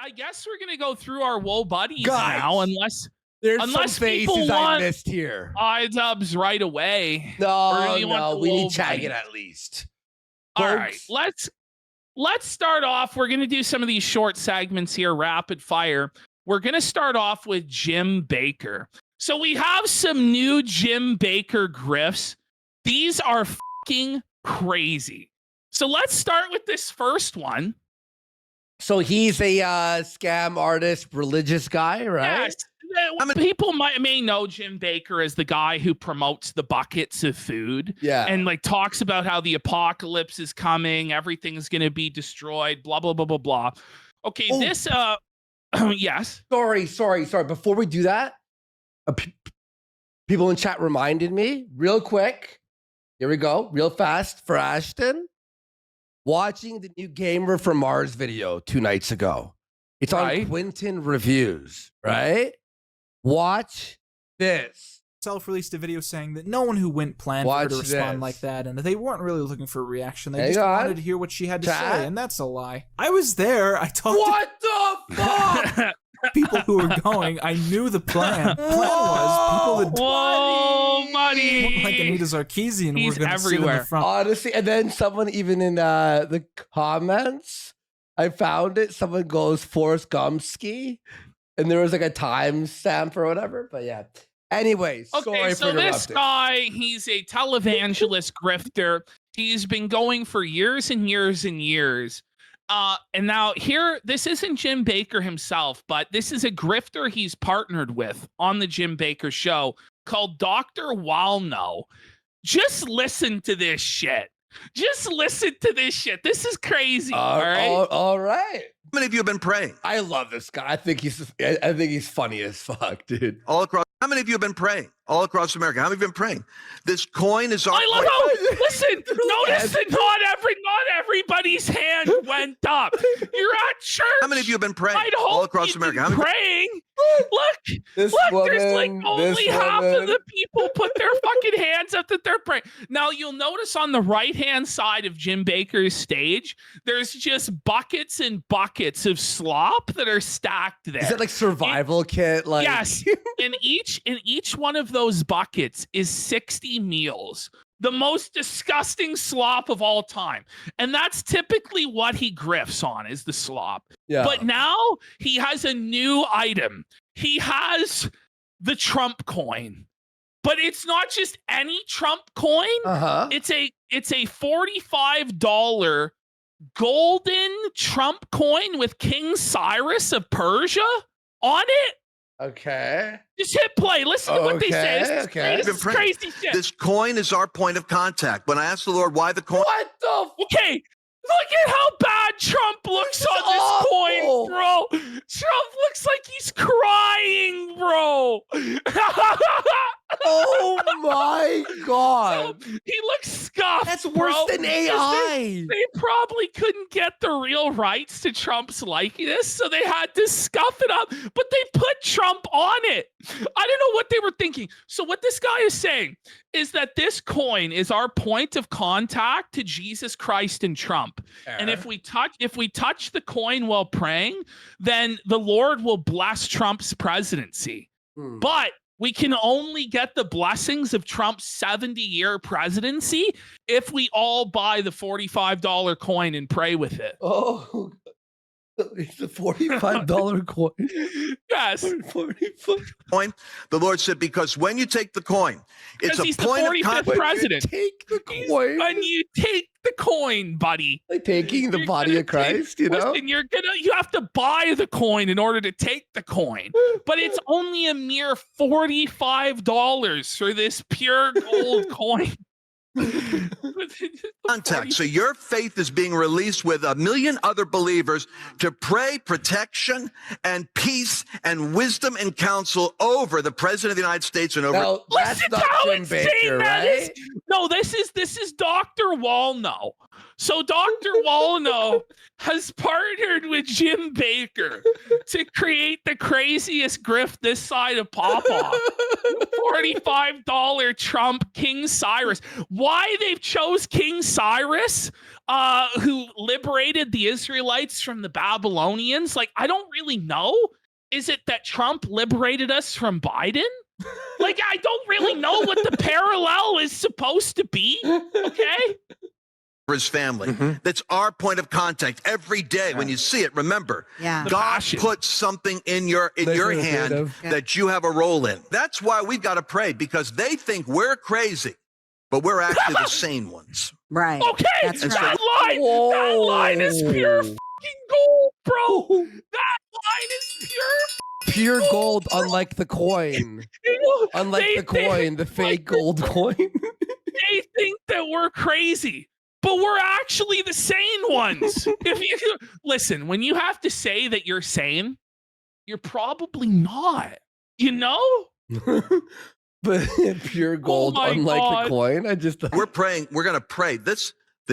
I guess we're gonna go through our Woah buddies Guys, now, there's unless some people faces I want missed here. iDubbbz right away. Or No, do you want the we need Woah Chaggin buddies? at least. All right, Folks. let's start off. We're gonna do some of these short segments here, rapid fire. We're gonna start off with Jim Baker. So we have some new Jim Baker grifts. These are fucking crazy. So let's start with this first one. So he's a scam artist, religious guy, right? Yes. People may know Jim Baker as the guy who promotes the buckets of food. Yeah. And like talks about how the apocalypse is coming, everything's going to be destroyed, blah, blah, blah, blah, blah. Okay, this, yes. Sorry. Before we do that, people in chat reminded me real quick. Here we go, real fast for Ashton. Watching the new Gamer from Mars video 2 nights ago. It's on Quinton Reviews, right? Watch this. Self-released a video saying that no one who went planned for her to respond like that, and they weren't really looking for a reaction. They just wanted to hear what she had to say, and that's a lie. I was there. I talked What the fuck? People who were going. I knew the plan. The plan was people that buddy. like Anita Sarkeesian He's were going to sit in the front. Honestly, and then someone even in the comments, I found it. Someone goes Forrest Gumpski, and there was like a timestamp or whatever. But yeah. Anyways, okay, so this guy, he's a televangelist grifter. He's been going for years and years and years. And now here, this isn't Jim Baker himself, but this is a grifter he's partnered with on the Jim Baker show called Dr. Walno. Just listen to this shit. Just listen to this shit. This is crazy. All right. All right. How many of you have been praying? I love this guy. I think he's funny as fuck, dude. All across. How many of you have been praying? All across America. How many of you have been praying? This coin is our. I love how. Listen. Notice that not everybody's hand went up. You're at church. How many of you have been praying? I'd hope all across America. How many praying. Look, there's like only half of the people put their fucking hands up that they're praying. Now you'll notice on the right-hand side of Jim Baker's stage, there's just buckets and buckets of slop that are stacked there. Is it like survival kit? Like yes. in each one of those buckets is 60 meals. The most disgusting slop of all time. And that's typically what he grifts on, is the slop. Yeah. But now he has a new item. He has the Trump coin. But it's not just any Trump coin. Uh-huh. It's a $45 golden Trump coin with King Cyrus of Persia on it. Okay. Just hit play. Listen to what they say. This is crazy shit. This coin is our point of contact. When I asked the Lord why the coin. What the? Okay. Look at how bad Trump looks on this coin, bro. Trump looks like he's crying, bro. Oh my God. He looks scuffed. That's worse than AI. They probably couldn't get the real rights to Trump's likeness, so they had to scuff it up, but they put Trump on it. I don't know what they were thinking. So what this guy is saying is that this coin is our point of contact to Jesus Christ and Trump. And if we touch the coin while praying, then the Lord will bless Trump's presidency. But we can only get the blessings of Trump's 70-year presidency if we all buy the $45 coin and pray with it. Oh, it's a $45 coin. Yes. Coin. The Lord said, because when you take the coin, it's a point of contact. President. Take the coin. When you take the coin, buddy. Like taking the body of Christ, you know? Listen, you have to buy the coin in order to take the coin. But it's only a mere $45 for this pure gold coin. Contact. So your faith is being released with 1 million other believers to pray protection and peace and wisdom and counsel over the president of the United States and over. Now, that's not Jim Baker, right? No, this is Dr. Walno. So Dr. Wallno has partnered with Jim Baker to create the craziest grift this side of Pawpaw. $45 Trump King Cyrus. Why they've chose King Cyrus, who liberated the Israelites from the Babylonians? Like, I don't really know. Is it that Trump liberated us from Biden? Like, I don't really know what the parallel is supposed to be. Okay. For his family. That's our point of contact every day. When you see it, remember, God put something in your hand that you have a role in. That's why we've got to pray, because they think we're crazy, but we're actually the sane ones. Right. Okay. That's that line is pure fucking gold, bro. That line is pure gold, unlike the coin. Unlike the coin, the fake gold coin. They think that we're crazy, but we're actually the sane ones. If you listen, when you have to say that you're sane, you're probably not, you know? But pure gold, unlike the coin. We're praying, we're going to pray. The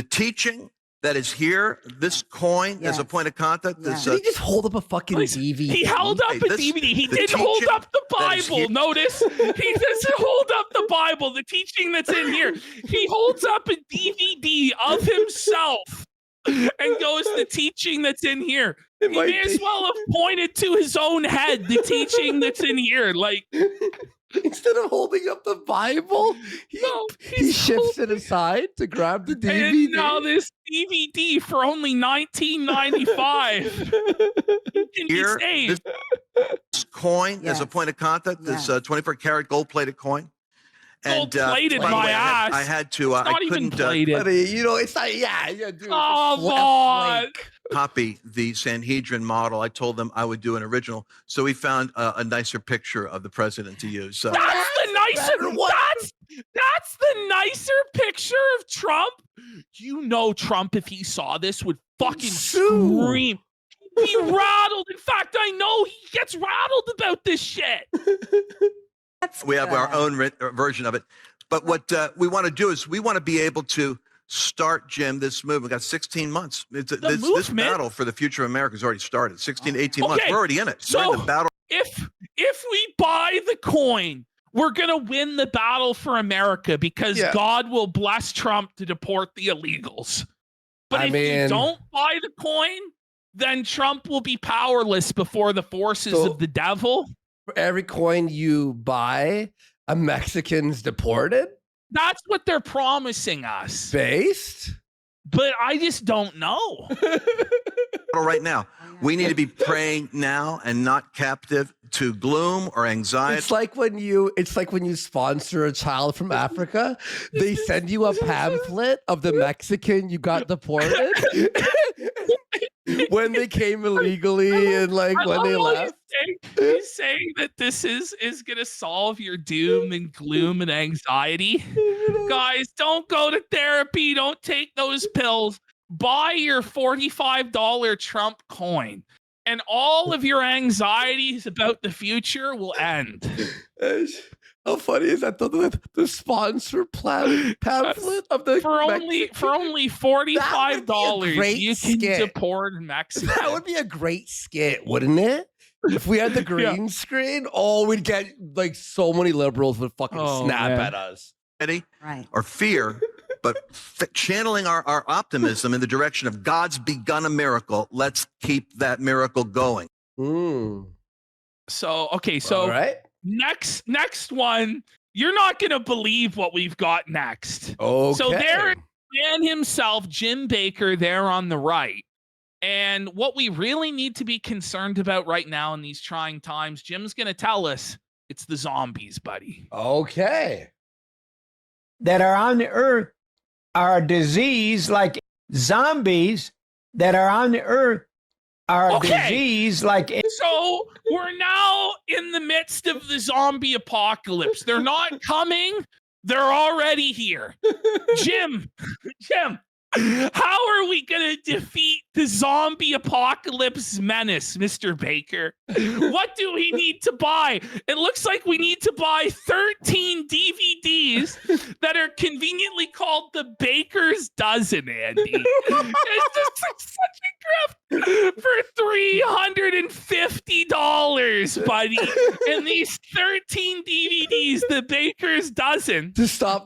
teaching that is here, this coin as a point of contact. Did he just hold up a fucking DVD? He held up a DVD. He didn't hold up the Bible. Notice, he doesn't hold up the Bible, the teaching that's in here. He holds up a DVD of himself and goes, the teaching that's in here. He may as well have pointed to his own head, the teaching that's in here. Like, instead of holding up the Bible, he shifts it aside to grab the DVD. And now this DVD for only $19.95. Here, this coin as a point of contact, this 24-karat gold-plated coin. Gold-plated, my ass. I had to. It's not even plated. It's not. Dude, come on. Copy the Sanhedrin model. I told them I would do an original, so we found a nicer picture of the president to use. That's the nicer one. That's the nicer picture of Trump. You know, Trump, if he saw this, would fucking scream. He'd be rattled. In fact, I know he gets rattled about this shit. We have our own version of it. But what we want to do is we want to be able to start, Jim, this movement. We've got 16 months. This battle for the future of America has already started. 16 to 18 months. We're already in it. So we're in the battle. If we buy the coin, we're going to win the battle for America, because God will bless Trump to deport the illegals. But if you don't buy the coin, then Trump will be powerless before the forces of the devil. For every coin you buy, a Mexican's deported? That's what they're promising us. Based? But I just don't know. Right now, we need to be praying now and not captive to gloom or anxiety. It's like when you sponsor a child from Africa, they send you a pamphlet of the Mexican you got deported when they came illegally and like when they left. He's saying that this is going to solve your doom and gloom and anxiety. Guys, don't go to therapy. Don't take those pills. Buy your $45 Trump coin, and all of your anxieties about the future will end. How funny is that? The sponsor pamphlet of the for only $45, you can deport Mexico. That would be a great skit, wouldn't it? If we had the green screen, we'd get like so many liberals would fucking snap at us. Right. Or fear, but channeling our optimism in the direction of God's begun a miracle. Let's keep that miracle going. So all right. Next one, you're not going to believe what we've got next. Okay. So there is the man himself, Jim Baker, there on the right. And what we really need to be concerned about right now in these trying times, Jim's going to tell us, it's the zombies, buddy. Okay. That are on the earth are disease like zombies that are on the earth are disease like. So we're now in the midst of the zombie apocalypse. They're not coming. They're already here. Jim, How are we going to defeat the zombie apocalypse menace, Mr. Baker? What do we need to buy? It looks like we need to buy 13 DVDs that are conveniently called the Baker's Dozen, Andy. It's just such a grift for $350, buddy. And these 13 DVDs, the Baker's Dozen,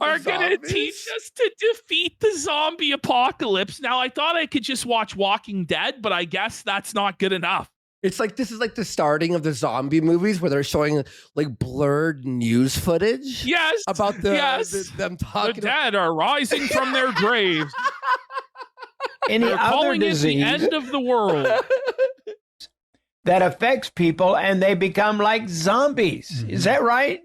are going to teach us to defeat the zombie apocalypse. Now, I thought I could just watch Walking Dead, but I guess that's not good enough. It's like this is like the starting of the zombie movies where they're showing like blurred news footage. Yes, about them talking. The dead are rising from their graves. Any they're other calling disease it the end of the world that affects people and they become like zombies. Is that right?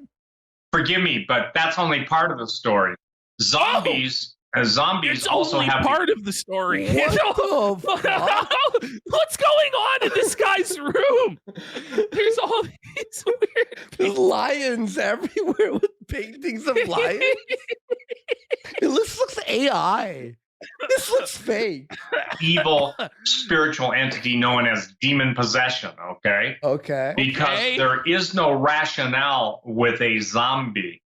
Forgive me, but that's only part of the story. Zombies. Zombies it's also only have part of the story. What What's going on in this guy's room? There's all these weird There's lions everywhere with paintings of lions. This looks AI. This looks fake. Evil spiritual entity known as demon possession, okay? Okay. Because there is no rationale with a zombie.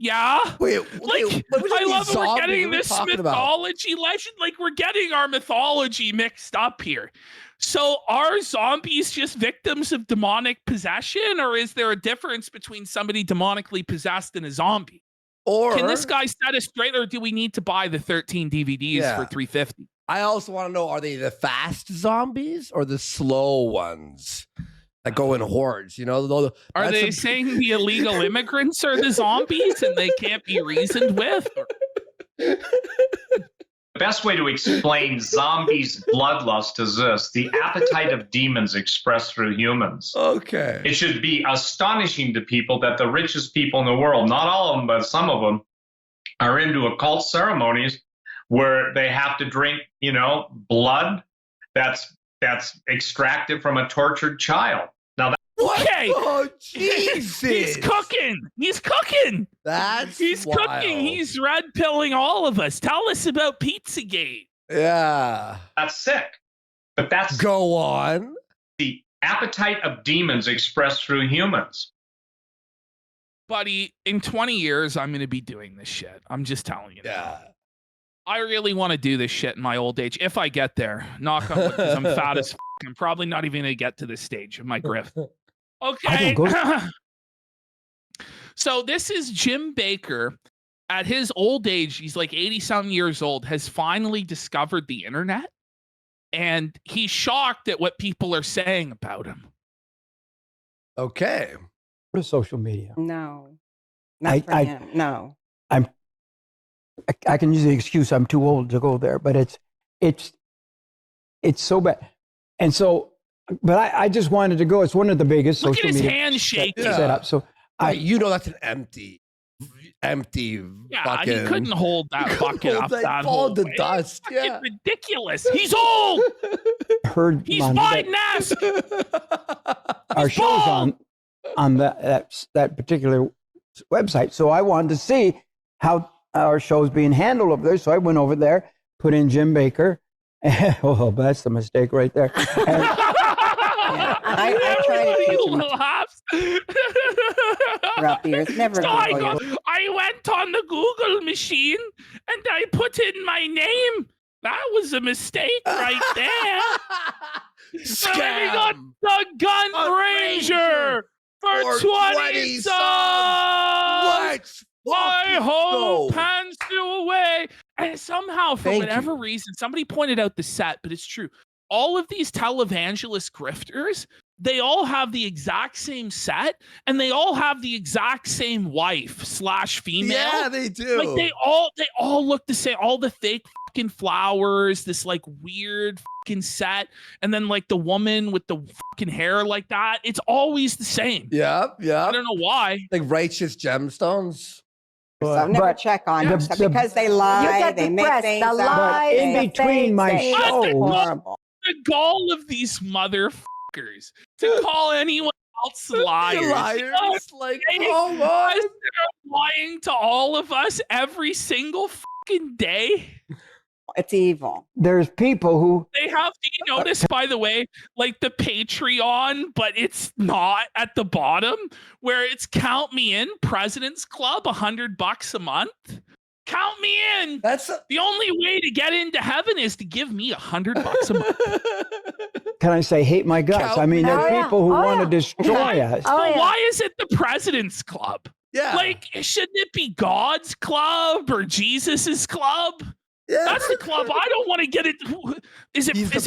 Yeah. Wait, like I love it. We're getting this mythology legend. Like we're getting our mythology mixed up here. So are zombies just victims of demonic possession, or is there a difference between somebody demonically possessed and a zombie? Or can this guy set us straight, or do we need to buy the 13 DVDs for $350? I also want to know: are they the fast zombies or the slow ones? That go in hordes, you know. Are they saying the illegal immigrants are the zombies and they can't be reasoned with? The best way to explain zombies' bloodlust is this: the appetite of demons expressed through humans. Okay. It should be astonishing to people that the richest people in the world, not all of them, but some of them, are into occult ceremonies where they have to drink, blood that's extracted from a tortured child. Now, okay. Oh, Jesus. He's cooking. He's cooking. He's wild. Cooking. He's red pilling all of us. Tell us about Pizzagate. Yeah. That's sick. But that's go on. The appetite of demons expressed through humans. Buddy, in 20 years, I'm going to be doing this shit. I'm just telling you. Yeah. I really want to do this shit in my old age. If I get there, knock on wood, because I'm fat as f***. I'm probably not even going to get to this stage of my grift. Okay. So this is Jim Baker. At his old age, he's like 80-something years old, has finally discovered the internet. And he's shocked at what people are saying about him. Okay. What is social media? No. Not for him. No. I can use the excuse I'm too old to go there, but it's so bad. And so, but I just wanted to go. It's one of the biggest Look social at his media handshake set up. So that's an empty. Yeah, bucket. he couldn't hold that bucket up that whole the way. dust. It's yeah, ridiculous. He's old. He's Biden-esque. Our show's on that particular website, so I wanted to see how our show's being handled over there. So I went over there, put in Jim Baker. Oh, that's the mistake right there. I try to teach him. Throughout the years, never. I went on the Google machine and I put in my name. That was a mistake right there. So we got the Gun Ranger for 20 subs. I hope hands you away. And somehow, for whatever reason, somebody pointed out the set, but it's true. All of these televangelist grifters, they all have the exact same set, and they all have the exact same wife/female. Yeah, they do. Like they all look the same. All the fake fucking flowers, this like weird fucking set, and then like the woman with the fucking hair like that. It's always the same. Yeah. I don't know why. Like righteous gemstones. So never check on them because they lie. They make things up. In between my shows. The gall of these motherfuckers to call anyone else liars. Like, oh my. They're lying to all of us every single fucking day? It's evil. There's people who they have. Do you notice, by the way, like the Patreon, but it's not at the bottom where it's count me in, President's Club, $100 a month. Count me in. That's the only way to get into heaven is to give me $100 a month. Can I say hate my guts? I mean, there are people who want to destroy us. Why is it the President's Club? Yeah. Like, shouldn't it be God's club or Jesus's club? Yeah. That's the club. I don't want to get it.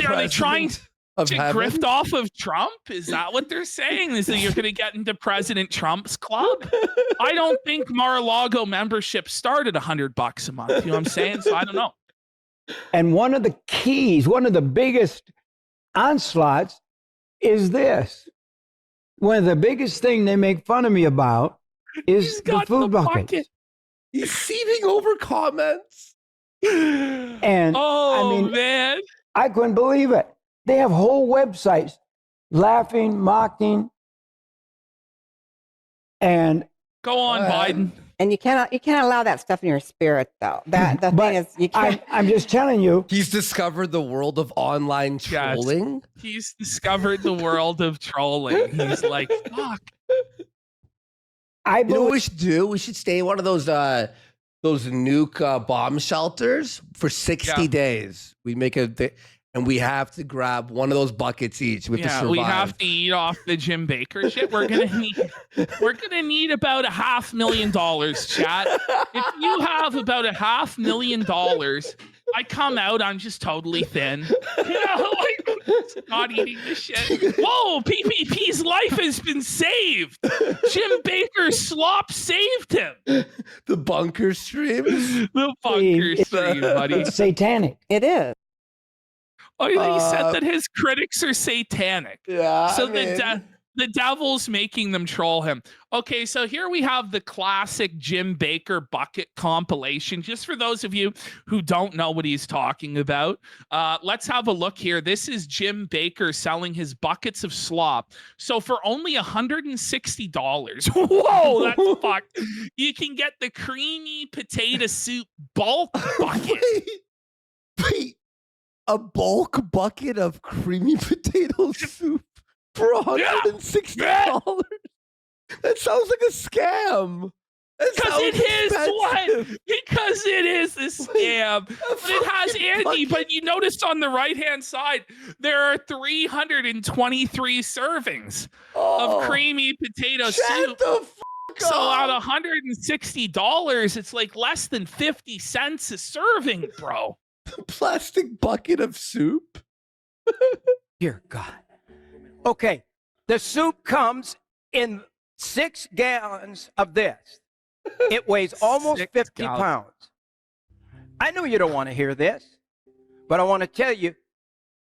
Are they trying to grift off of Trump? Is that what they're saying? Is that you're going to get into President Trump's club? I don't think Mar-a-Lago membership started $100 a month. You know what I'm saying? So I don't know. And one of the keys, one of the biggest onslaughts is this. One of the biggest thing they make fun of me about is the food bucket. He's seething over comments. And I mean, man, I couldn't believe it. They have whole websites laughing, mocking, and go on, Biden. And you cannot allow that stuff in your spirit, though. The thing is, you can't. I'm just telling you. He's discovered the world of online trolling. Yes, he's discovered the world of trolling. He's like, fuck. You know what we should do? We should stay in one of those nuke bomb shelters for 60 days. We make and we have to grab one of those buckets each. We have to survive. We have to eat off the Jim Baker shit. We're gonna need about $500,000, chat. If you have about $500,000, I come out, I'm just totally thin. You know, like not eating this shit. Whoa, PPP's life has been saved. Jim Baker's slop saved him. The bunker streams. The bunker stream, buddy. It's satanic. It is. Oh, he said that his critics are satanic. Yeah. So the devil's making them troll him. Okay, so here we have the classic Jim Baker bucket compilation. Just for those of you who don't know what he's talking about, let's have a look here. This is Jim Baker selling his buckets of slop. So for only $160, whoa, that's fucked. You can get the creamy potato soup bulk bucket. Wait. A bulk bucket of creamy potato soup for $160. That sounds like a scam. Because it is a scam. But it has Andy. But you notice on the right-hand side, there are 323 servings of creamy potato soup. So at $160, it's like less than 50 cents a serving, bro. Plastic bucket of soup. Dear God. Okay, the soup comes in 6 gallons of this. It weighs almost 50 pounds. I know you don't want to hear this, but I want to tell you,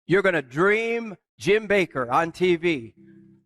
you're going to dream Jim Baker on TV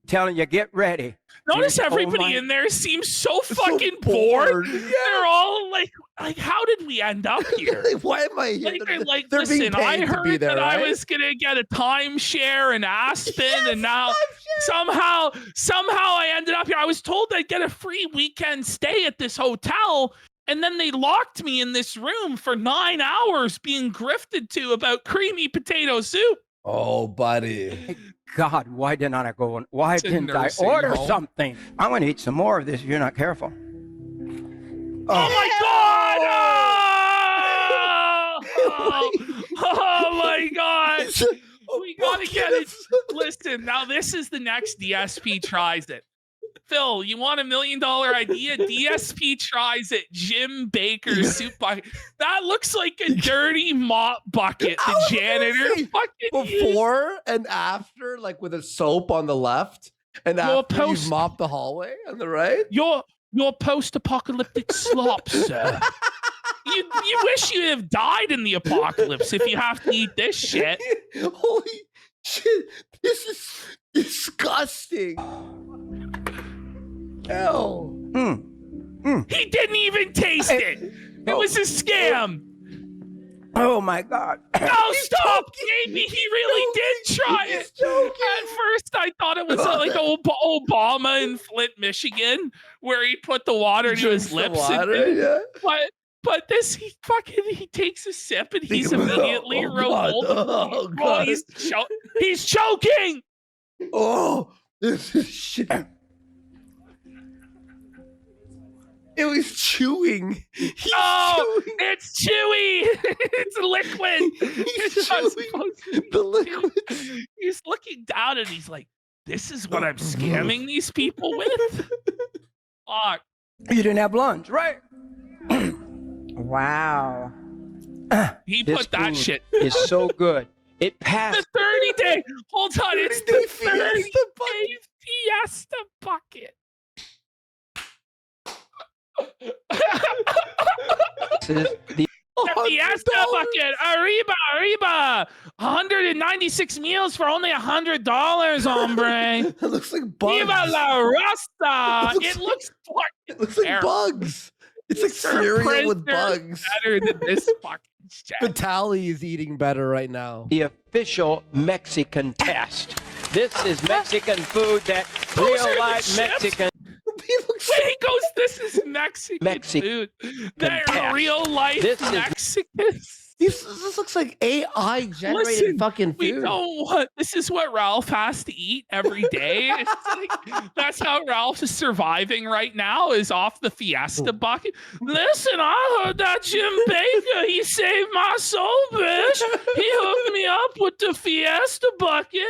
telling you, get ready. Notice everybody in there seems so fucking bored. Yeah. They're all like, how did we end up here? Why am I here? Like listen, I heard that I was gonna get a timeshare in Aspen, and now somehow I ended up here. I was told I'd get a free weekend stay at this hotel, and then they locked me in this room for 9 hours being grifted to about creamy potato soup. Oh, buddy. God, why didn't I go? Why didn't I order something? I'm going to eat some more of this if you're not careful. Oh my God! Oh my God! We gotta get it. Listen, now this is the next DSP tries it. Phil, you want $1 million idea? DSP tries it. Jim Baker soup bucket. That looks like a dirty mop bucket. The janitor fucking before and after, like with a soap on the left, and after you've mopped the hallway on the right. Your post-apocalyptic slop, sir. You wish you'd have died in the apocalypse if you have to eat this shit. Holy shit! This is disgusting. Hell. He didn't even taste it. It was a scam. Oh my God. No, stop. Maybe he really did try it. At first, I thought it was like Obama in Flint, Michigan, where he put the water into his lips. But But this, he takes a sip and he's immediately revolted. Oh, God. He's choking. Oh, this is shit. It was chewing. He's chewing. It's chewy. It's liquid. He's chewing the liquid. He's looking down and he's like, this is what I'm scamming these people with? Fuck. You didn't have lunch, right? Wow. He put that shit. Is so good. It passed the 30-day. Hold on. It's the 30-day Fiesta bucket. the Fiesta bucket, arriba, 196 meals for only $100, hombre. It looks like bugs. Viva la Rasta! It looks like bugs. It's like cereal with bugs. Better than this fucking shit. Vitaly is eating better right now. The official Mexican test. This is Mexican food that real life Mexican. He goes, this is Mexican food. They're real life Mexicans. This looks like AI generated fucking food. This is what Ralph has to eat every day. That's how Ralph is surviving right now, is off the Fiesta bucket. Listen, I heard that Jim Baker, he saved my soul, bitch. He hooked me up with the Fiesta bucket,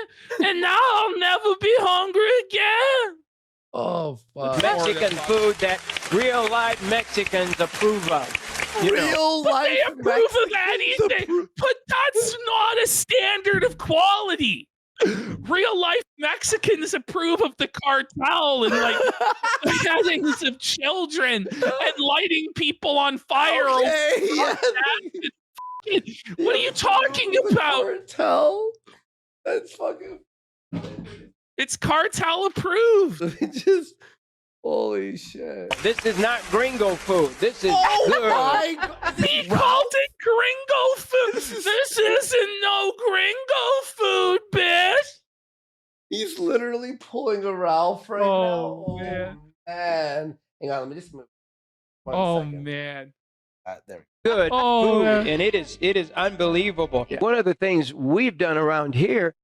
and now I'll never be hungry again. Oh, fuck. Mexican food that real life Mexicans approve of. Real life they approve of anything, but that's not a standard of quality. Real life Mexicans approve of the cartel and like beheadings of children and lighting people on fire. Okay, yeah. What are you talking about? Cartel? That's fucking. It's cartel approved. Holy shit. This is not gringo food. This is good. My God. He called it gringo food. This isn't no gringo food, bitch. He's literally pulling a Ralph right now. Oh, man. Man. Hang on, let me just move. One second. Man. There. Good food, and it is unbelievable. Yeah. One of the things we've done around here,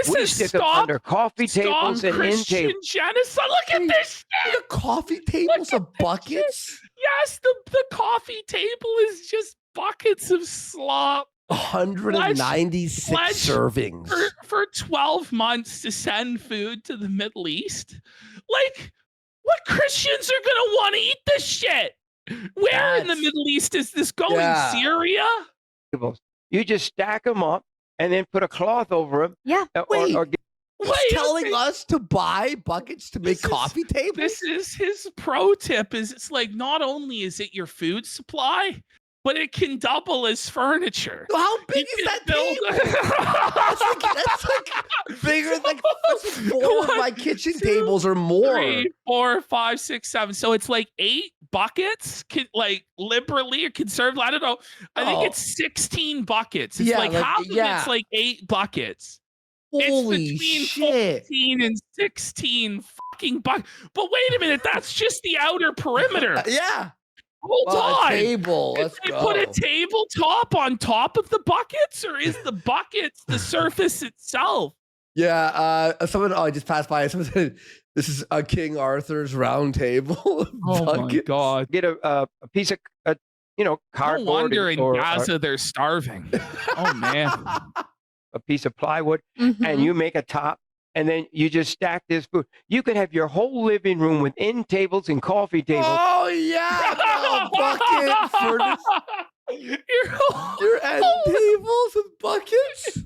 we stick them under coffee tables and end tables. Genocide. Look at this shit. The coffee tables of buckets? Yes, the coffee table is just buckets of slop. 196 servings. For 12 months to send food to the Middle East? Like, what Christians are going to want to eat this shit? Where in the Middle East is this going? Yeah. Syria? You just stack them up and then put a cloth over them. Yeah. Wait, he's telling us to buy buckets to make coffee tables? This is his pro tip. It's like, not only is it your food supply, but it can double as furniture. How big is that table? that's like bigger than four of my kitchen tables or more. 3, 4, 5, 6, 7. So it's like 8 buckets, like liberally or conservatively. I don't know. I think it's 16 buckets. It's like half of it's like 8 buckets. Holy it's between shit. 14 and 16 fucking buckets. But wait a minute, that's just the outer perimeter. Yeah. Hold on. A table. Did they put a tabletop on top of the buckets, or is the buckets the surface itself? Yeah. Someone I just passed by. Someone said this is a King Arthur's round table. Oh my God! Get a piece of cardboard. No wonder in Gaza they're starving. Oh man! A piece of plywood, and you make a top. And then you just stack this food. You could have your whole living room with end tables and coffee tables. Oh, yeah. Bucket furnace. Your end tables and buckets.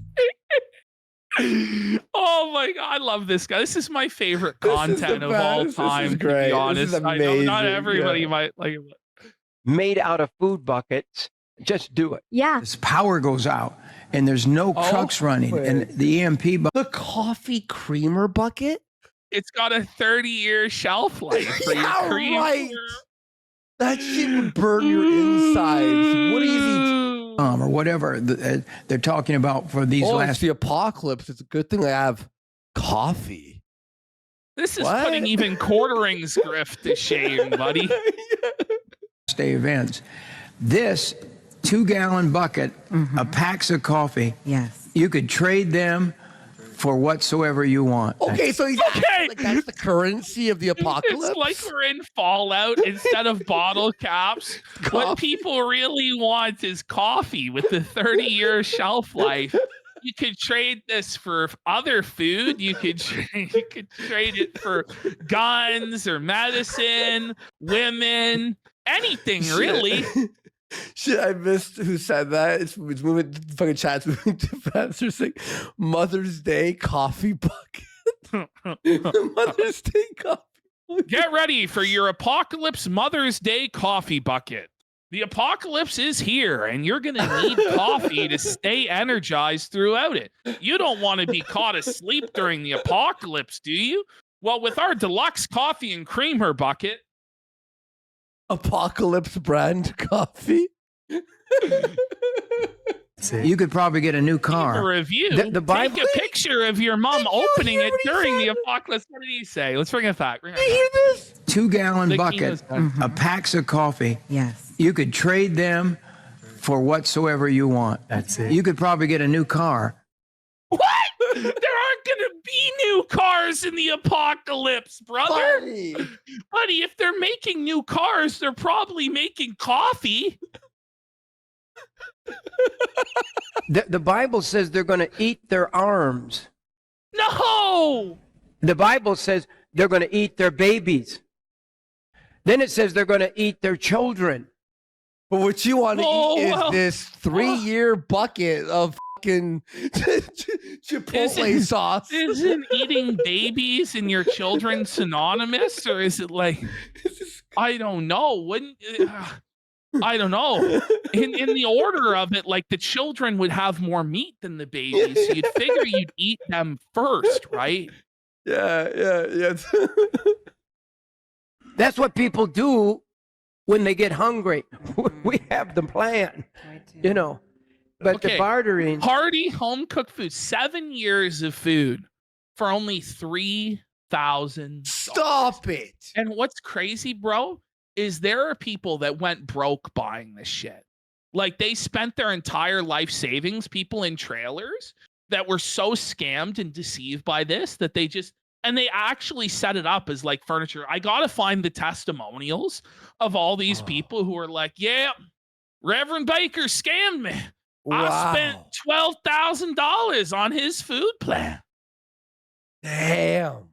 Oh, my God. I love this guy. This is my favorite content of all time, this is great. to be honest. This is amazing. I know not everybody might like it. Made out of food buckets. Just do it. Yeah. This power goes out and there's no trucks running and the EMP. The coffee creamer bucket? It's got a 30-year shelf life for your creamer. Right. That shit would burn your insides. What do you think? Or whatever they're talking about for these last. It's the apocalypse. It's a good thing I have coffee. This is putting even quartering's grift to shame, buddy. Day events. this 2-gallon bucket of packs of coffee. Yes. You could trade them for whatsoever you want. Okay, so he's like that's the currency of the apocalypse. It's like we're in Fallout instead of bottle caps. What people really want is coffee with the 30-year shelf life. You could trade this for other food. You could trade it for guns or medicine, women, anything really. Shit, I missed who said that. It's moving, fucking chat's moving too fast. They're saying Mother's Day coffee bucket. Mother's Day coffee bucket. Get ready for your apocalypse Mother's Day coffee bucket. The apocalypse is here, and you're going to need coffee to stay energized throughout it. You don't want to be caught asleep during the apocalypse, do you? Well, with our deluxe coffee and creamer bucket, apocalypse brand coffee. You could probably get a new car. A review. The Bible. Take a picture of your mom opening it during the apocalypse. What did he say? Let's bring it back. Did you hear this? 2-gallon bucket of packs of coffee. Yes. You could trade them for whatsoever you want. That's it. You could probably get a new car. What? There aren't going to be new cars in the apocalypse, brother. Buddy, if they're making new cars, they're probably making coffee. The Bible says they're going to eat their arms. No! The Bible says they're going to eat their babies. Then it says they're going to eat their children. But what you want to eat is this 3-year bucket of fucking Chipotle sauce. Isn't eating babies and your children synonymous? Or is it like, I don't know. I don't know. In the order of it, like the children would have more meat than the babies. So you'd figure you'd eat them first, right? Yeah. That's what people do when they get hungry. We have the plan, you know. But the bartering. Hearty home cooked food. 7 years of food for only $3,000. Stop it. And what's crazy, bro, is there are people that went broke buying this shit. Like they spent their entire life savings, people in trailers that were so scammed and deceived by this that they just, and they actually set it up as like furniture. I got to find the testimonials of all these people who are like, yeah, Reverend Baker scammed me. Wow. I spent $12,000 on his food plan. Damn.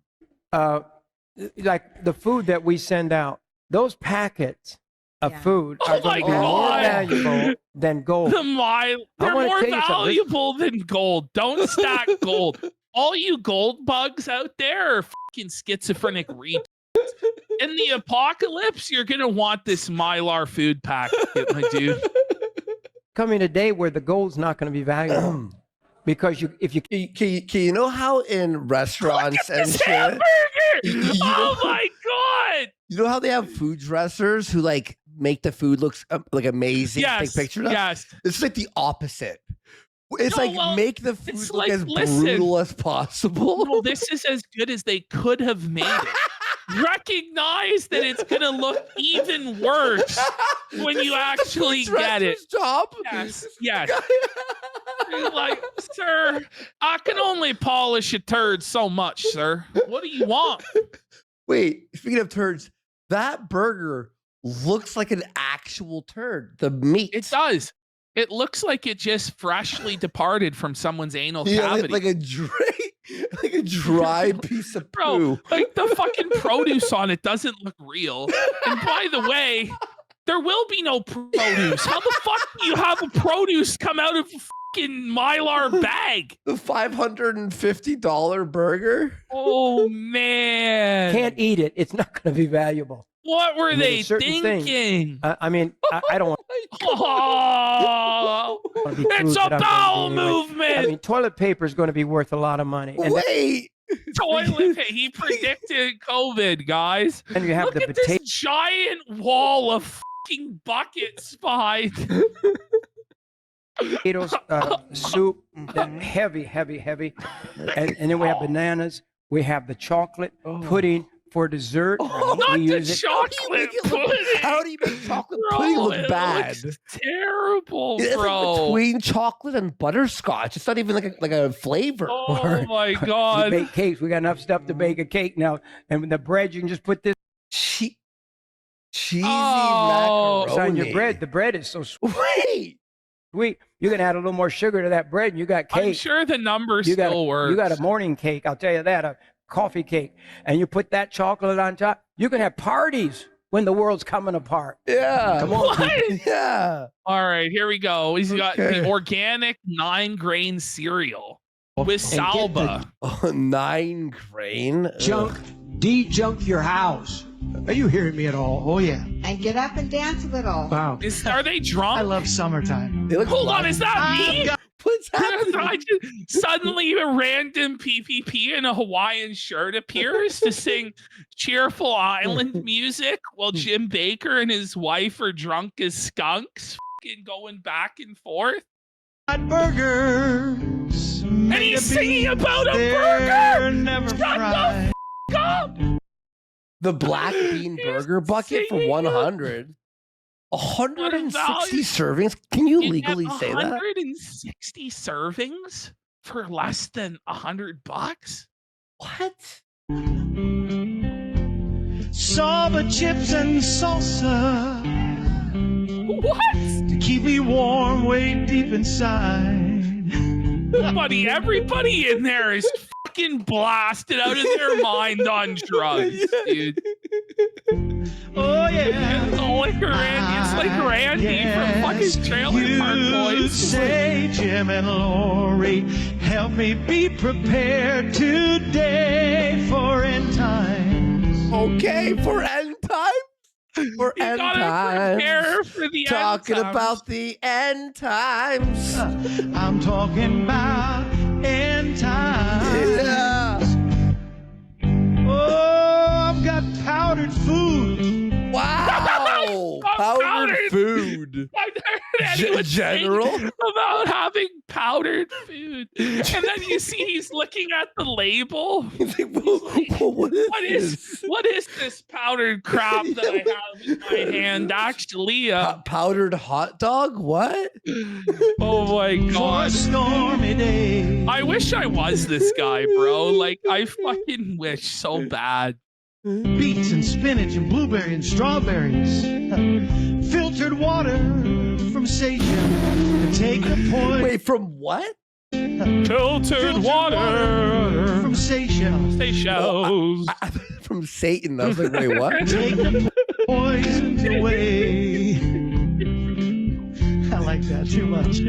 Like the food that we send out, those packets of food are going to be more valuable than gold. They're more valuable than gold. Don't stack gold. All you gold bugs out there are fucking schizophrenic retards. In the apocalypse, you're going to want this Mylar food packet, my dude. Coming a day where the gold's not going to be valuable. Because you know how in restaurants and shit, oh my god! You know how they have food dressers who like make the food look like amazing, take pictures of? Yes, it's like the opposite. It's make the food look as brutal as possible. No, this is as good as they could have made it. Recognize that it's gonna look even worse when you actually get it. Job? Yes. You're like, sir, I can only polish a turd so much, sir. What do you want? Wait, speaking of turds, that burger looks like an actual turd. The meat. It does. It looks like it just freshly departed from someone's anal cavity. Like a dry piece of poo. Like the fucking produce on it doesn't look real. And by the way, there will be no produce. How the fuck do you have a produce come out of a fucking Mylar bag? The $550 burger? Oh, man. Can't eat it. It's not going to be valuable. What were they thinking? I mean, I don't want it's a bowel movement. I mean, toilet paper is going to be worth a lot of money. And wait. Toilet paper. He predicted COVID, guys. And you have Look the at this giant wall of fucking buckets behind. Potatoes, soup, heavy. And then we have bananas. We have the chocolate, pudding, for dessert. Not the chocolate pudding. How do you make chocolate pudding look bad? Terrible, It's bro. like between chocolate and butterscotch. It's not even like a flavor. Oh my God. We bake cakes. We got enough stuff to bake a cake now. And with the bread, you can just put this cheesy on macaroni. your bread. The bread is so sweet. Wait. You can add a little more sugar to that bread, and you got cake. I'm sure the numbers still work. You got a morning cake, I'll tell you that, a coffee cake. And you put that chocolate on top. You can have parties when the world's coming apart. Yeah. Come on. What? Yeah. All right, here we go. He's got the organic 9-grain cereal with salba. 9 grain? De-junk your house. Are you hearing me at all? Oh, yeah. And get up and dance a little. Wow. Are they drunk? I love summertime. Hold on, is that me? What's happening? Suddenly, a random PPP in a Hawaiian shirt appears to sing cheerful island music while Jim Baker and his wife are drunk as skunks, fucking going back and forth. Burgers. And he's singing about a burger. Never Shut the f up. The black bean burger bucket for 100. 160 servings? Can you legally say that? 160 servings for less than $100? What? Saba chips and salsa. What? To keep me warm way deep inside. Buddy, everybody in there is fucking blasted out of their mind on drugs, dude. Oh yeah. It's like Randy from fucking Trailer Park Boys. Say, Jim and Lori, help me be prepared today for end times. Okay, for end times? For You end gotta times. prepare for the Talking end times. about the end times. I'm talking about end times. Yeah. Oh, I've got powdered food. Wow. Powdered food. I've never heard anyone General? think about having powdered food. And then you see he's looking at the label. He's like, What is this powdered crap that I have in my hand? Actually, powdered hot dog? What? Oh my For a God. stormy day. I wish I was this guy, bro. Like, I fucking wish so bad. Beets and spinach and blueberry and strawberries. Filtered water from Seychelles to take the poison. Wait, from what? Filtered water from Seychelles. Seychelles. From Satan. I was like, wait, what? Take the poisons away. I like that too much.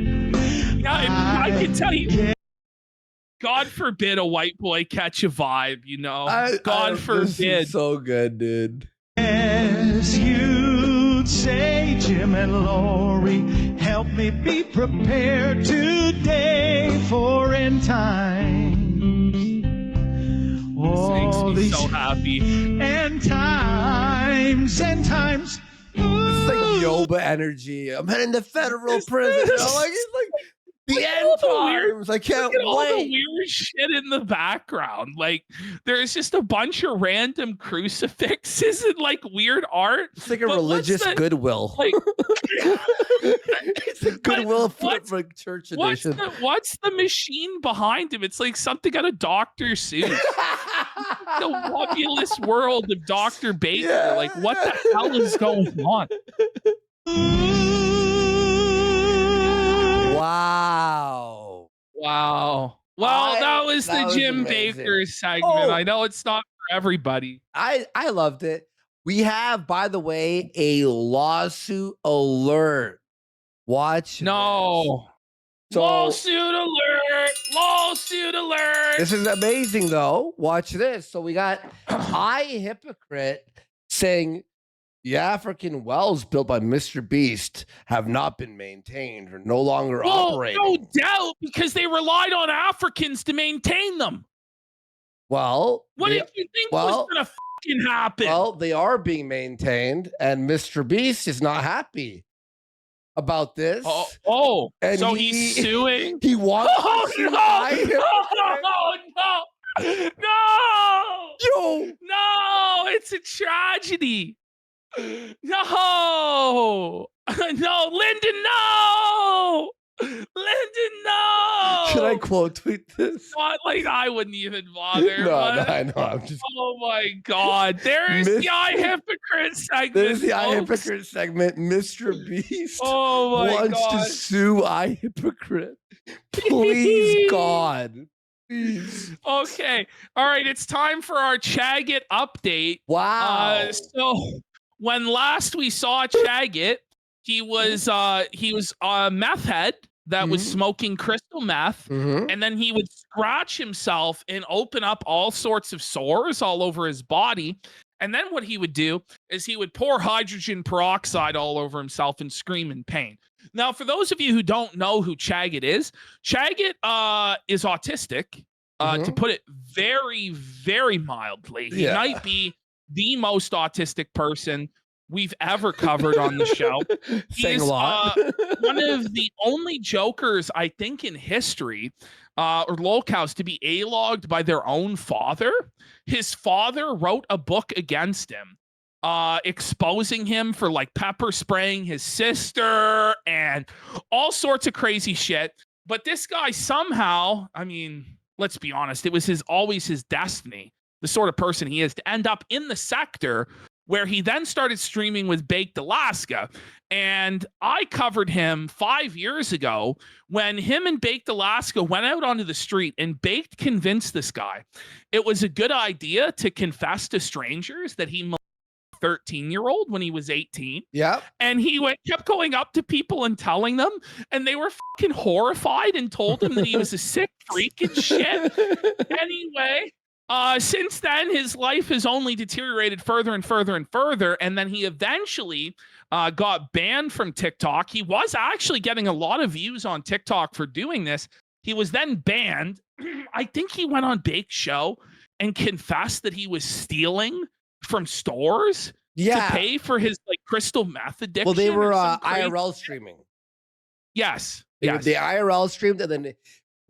Yeah, I can tell you. God forbid a white boy catch a vibe, you know? God forbid. This is so good, dude. As you'd say, Jim and Lori, help me be prepared today for end times. This makes me so happy. End times. This is like Yoba energy. I'm heading to federal prison. You know? Like, it's like the end times. I can't Look at all the wait. weird shit in the background. Like, there's just a bunch of random crucifixes and like weird art. It's like a religious goodwill. Like, it's a goodwill for church edition. What's the machine behind him? It's like something out of Dr. Seuss. The wobulous world of Dr. Baker. Yeah. Like, what the hell is going on? Wow. Wow. Well, that was the Jim Baker segment. I know it's not for everybody. I loved it. We have, by the way, a lawsuit alert. Watch. No. So, Lawsuit alert! Lawsuit alert! this is amazing, though. Watch this. So we got Hypocrite saying the African wells built by Mr. Beast have not been maintained or no longer operating. No doubt, because they relied on Africans to maintain them. Well, What did you think was going to fucking happen? Well, they are being maintained, and Mr. Beast is not happy about this. And so he's suing? He wants no! No! Yo! No! it's a tragedy. No, no, Lyndon, no, Lyndon, no. Should I quote tweet this? Not like I wouldn't even bother. No, I know. I'm just. Oh my God! There's the Hypocrite segment. There's the Hypocrite segment. Mr. Beast wants to sue Hypocrite. Please, God. Please. Okay. All right. It's time for our Chagit update. Wow. So when last we saw Chagit, he was a meth head that was smoking crystal meth, and then he would scratch himself and open up all sorts of sores all over his body. And then what he would do is he would pour hydrogen peroxide all over himself and scream in pain. Now, for those of you who don't know who Chagit is autistic, to put it very, very mildly. He might be the most autistic person we've ever covered on the show. He's one of the only jokers, I think, in history or lolcows to be A-logged by their own father. His father wrote a book against him, exposing him for like pepper spraying his sister and all sorts of crazy shit. But this guy somehow, I mean, let's be honest, it was always his destiny, the sort of person he is, to end up in the sector where he then started streaming with Baked Alaska. And I covered him 5 years ago when him and Baked Alaska went out onto the street, and Baked convinced this guy it was a good idea to confess to strangers that he 13-year-old when he was 18. Yeah. And he kept going up to people and telling them, and they were fucking horrified and told him that he was a sick freak and shit. Anyway, since then, his life has only deteriorated further and further and further. And then he eventually got banned from TikTok. He was actually getting a lot of views on TikTok for doing this. He was then banned. I think he went on Bake's show and confessed that he was stealing from stores to pay for his like crystal meth addiction. Well, they were IRL streaming. Yes. They IRL streamed, and then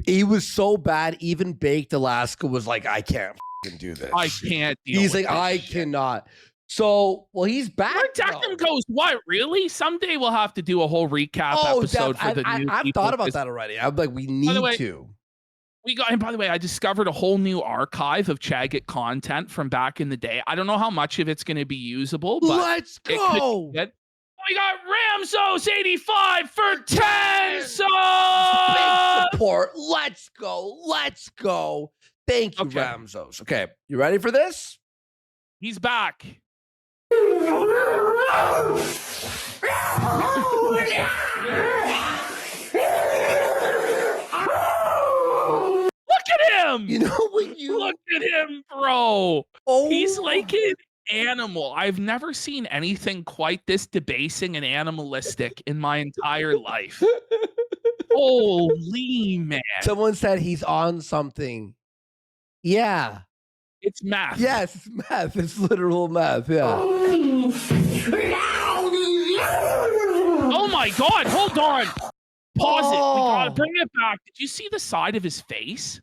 he was so bad, even Baked Alaska was like, I can't do this. I can't deal He's with like, I shit. cannot. So, well, he's back. Declan goes, what, really? Someday we'll have to do a whole recap episode for the new I've thought about that already. I'm like, we need to. And by the way, I discovered a whole new archive of Chagit content from back in the day. I don't know how much of it's going to be usable, but let's go. We got Ramsos 85 for 10 subs. Big support. Let's go. Let's go. Thank you, Ramsos. Okay, you ready for this? He's back. Him. You know when you look at him, bro. He's like an animal. I've never seen anything quite this debasing and animalistic in my entire life. Holy man. Someone said he's on something. Yeah. It's math. Yes, it's math. It's literal math. Yeah. Oh my God. Hold on. Pause it. We gotta bring it back. Did you see the side of his face?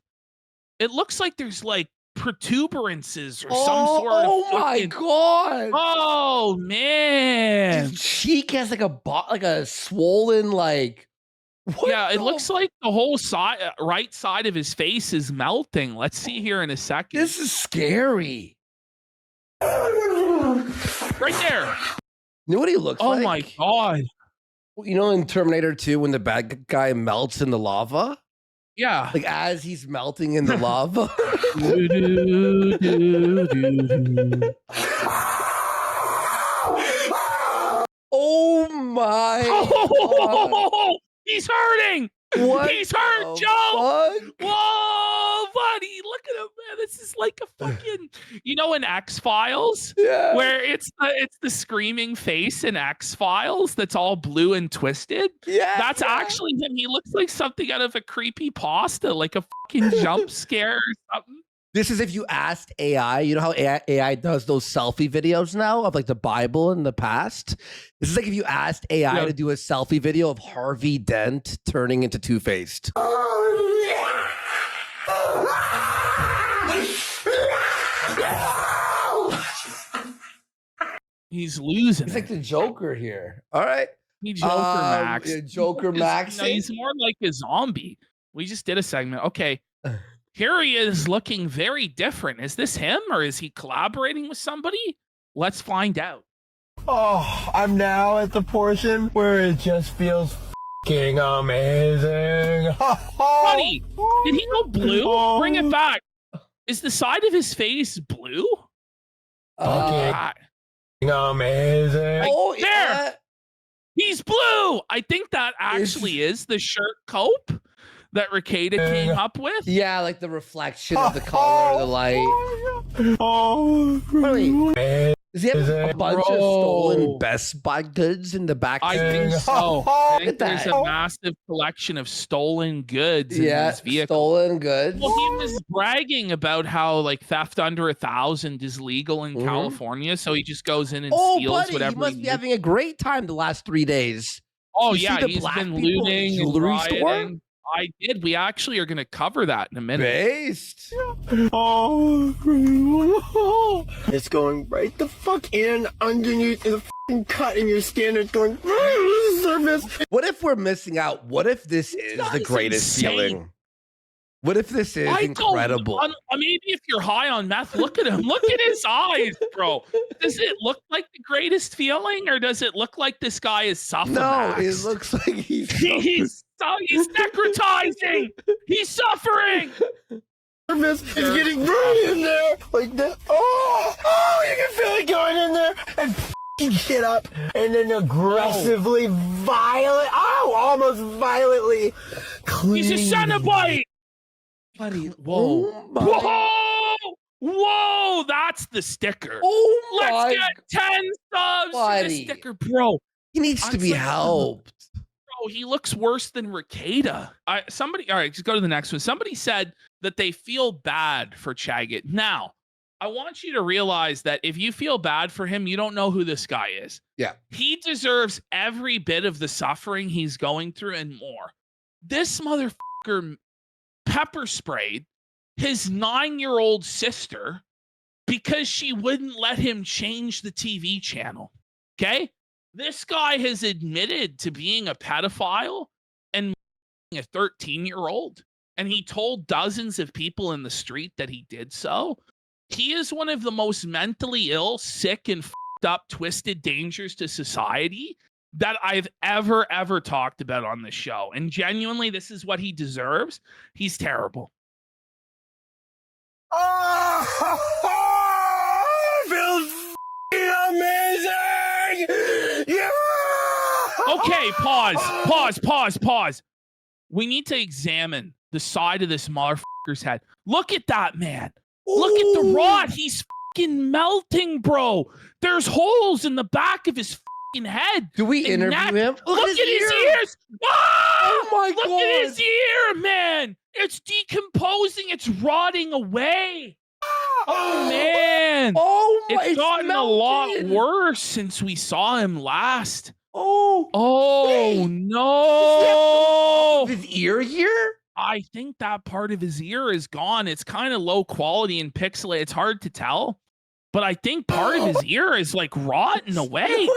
It looks like there's like protuberances or some sort of. Oh my God! Oh man! His cheek has like a swollen like. Yeah, it looks like the whole side, right side of his face is melting. Let's see here in a second. This is scary. Right there. You know what he looks like? Oh my God! You know, in Terminator 2, when the bad guy melts in the lava. Yeah. Like as he's melting in the lava. Oh my God. He's hurting. What He's hurt, Joe. Whoa, buddy. Look at him, man. This is like a fucking, you know, in X-Files? Yeah. Where it's the screaming face in X-Files that's all blue and twisted. Yeah. That's actually him. He looks like something out of a creepy pasta, like a fucking jump scare or something. This is if you asked AI, you know how AI does those selfie videos now of like the Bible in the past? This is like if you asked AI to do a selfie video of Harvey Dent turning into Two-Faced. He's losing. He's like the Joker here. All right. He Joker Max. Joker Max. He's more like a zombie. We just did a segment. Okay. Here he is looking very different. Is this him or is he collaborating with somebody? Let's find out. Oh, I'm now at the portion where it just feels f***ing amazing. Buddy, did he go blue? Bring it back. Is the side of his face blue? Amazing. Like, there. He's blue. I think that actually is the shirt cope that Rekieta came up with. Yeah, like the reflection of the color of the light. Oh, really? Does he have a bunch of stolen Best Buy goods in the back? I think so. I think there's a massive collection of stolen goods in his vehicle. Stolen goods. Well, he was bragging about how like theft under 1,000 is legal in California, so he just goes in and steals whatever. He must be having a great time the last 3 days. Oh yeah, he's been looting and rioting. I did. We actually are going to cover that in a minute. Based. Oh, it's going right the fuck in underneath the fucking cut in your skin. It's going surface. What if we're missing out? What if this is the greatest feeling? What if this is incredible? Maybe if you're high on meth, look at him. Look at his eyes, bro. Does it look like the greatest feeling, or does it look like this guy is suffering? No, it looks like he's necrotizing. He's suffering. It's getting right in there like that. Oh, you can feel it going in there and f***ing shit up, and then aggressively, almost violently clean. He's a Cenobite. Buddy, whoa, that's the sticker. Oh my! Let's get 10 subs for the sticker, bro. He needs to be helped. Bro, he looks worse than Rekieta. All right, just go to the next one. Somebody said that they feel bad for Chagget. Now, I want you to realize that if you feel bad for him, you don't know who this guy is. Yeah. He deserves every bit of the suffering he's going through and more. This motherfucker pepper sprayed his 9-year-old sister because she wouldn't let him change the TV channel. Okay? This guy has admitted to being a pedophile and a 13-year-old. And he told dozens of people in the street that he did so. He is one of the most mentally ill, sick, and fucked up, twisted dangers to society that I've ever talked about on this show. And genuinely, this is what he deserves. He's terrible. Feels amazing! Yeah! Okay, pause. We need to examine the side of this motherfucker's head. Look at that, man. Look at the rod. He's fucking melting, bro. There's holes in the back of his head. Do we interview him? Look at his ears. Oh my God. Look at his ear, man. It's decomposing. It's rotting away. Oh, man. It's gotten a lot worse since we saw him last. Oh, no. His ear here? I think that part of his ear is gone. It's kind of low quality and pixelated. It's hard to tell. But I think part of his ear is like rotten away. Hang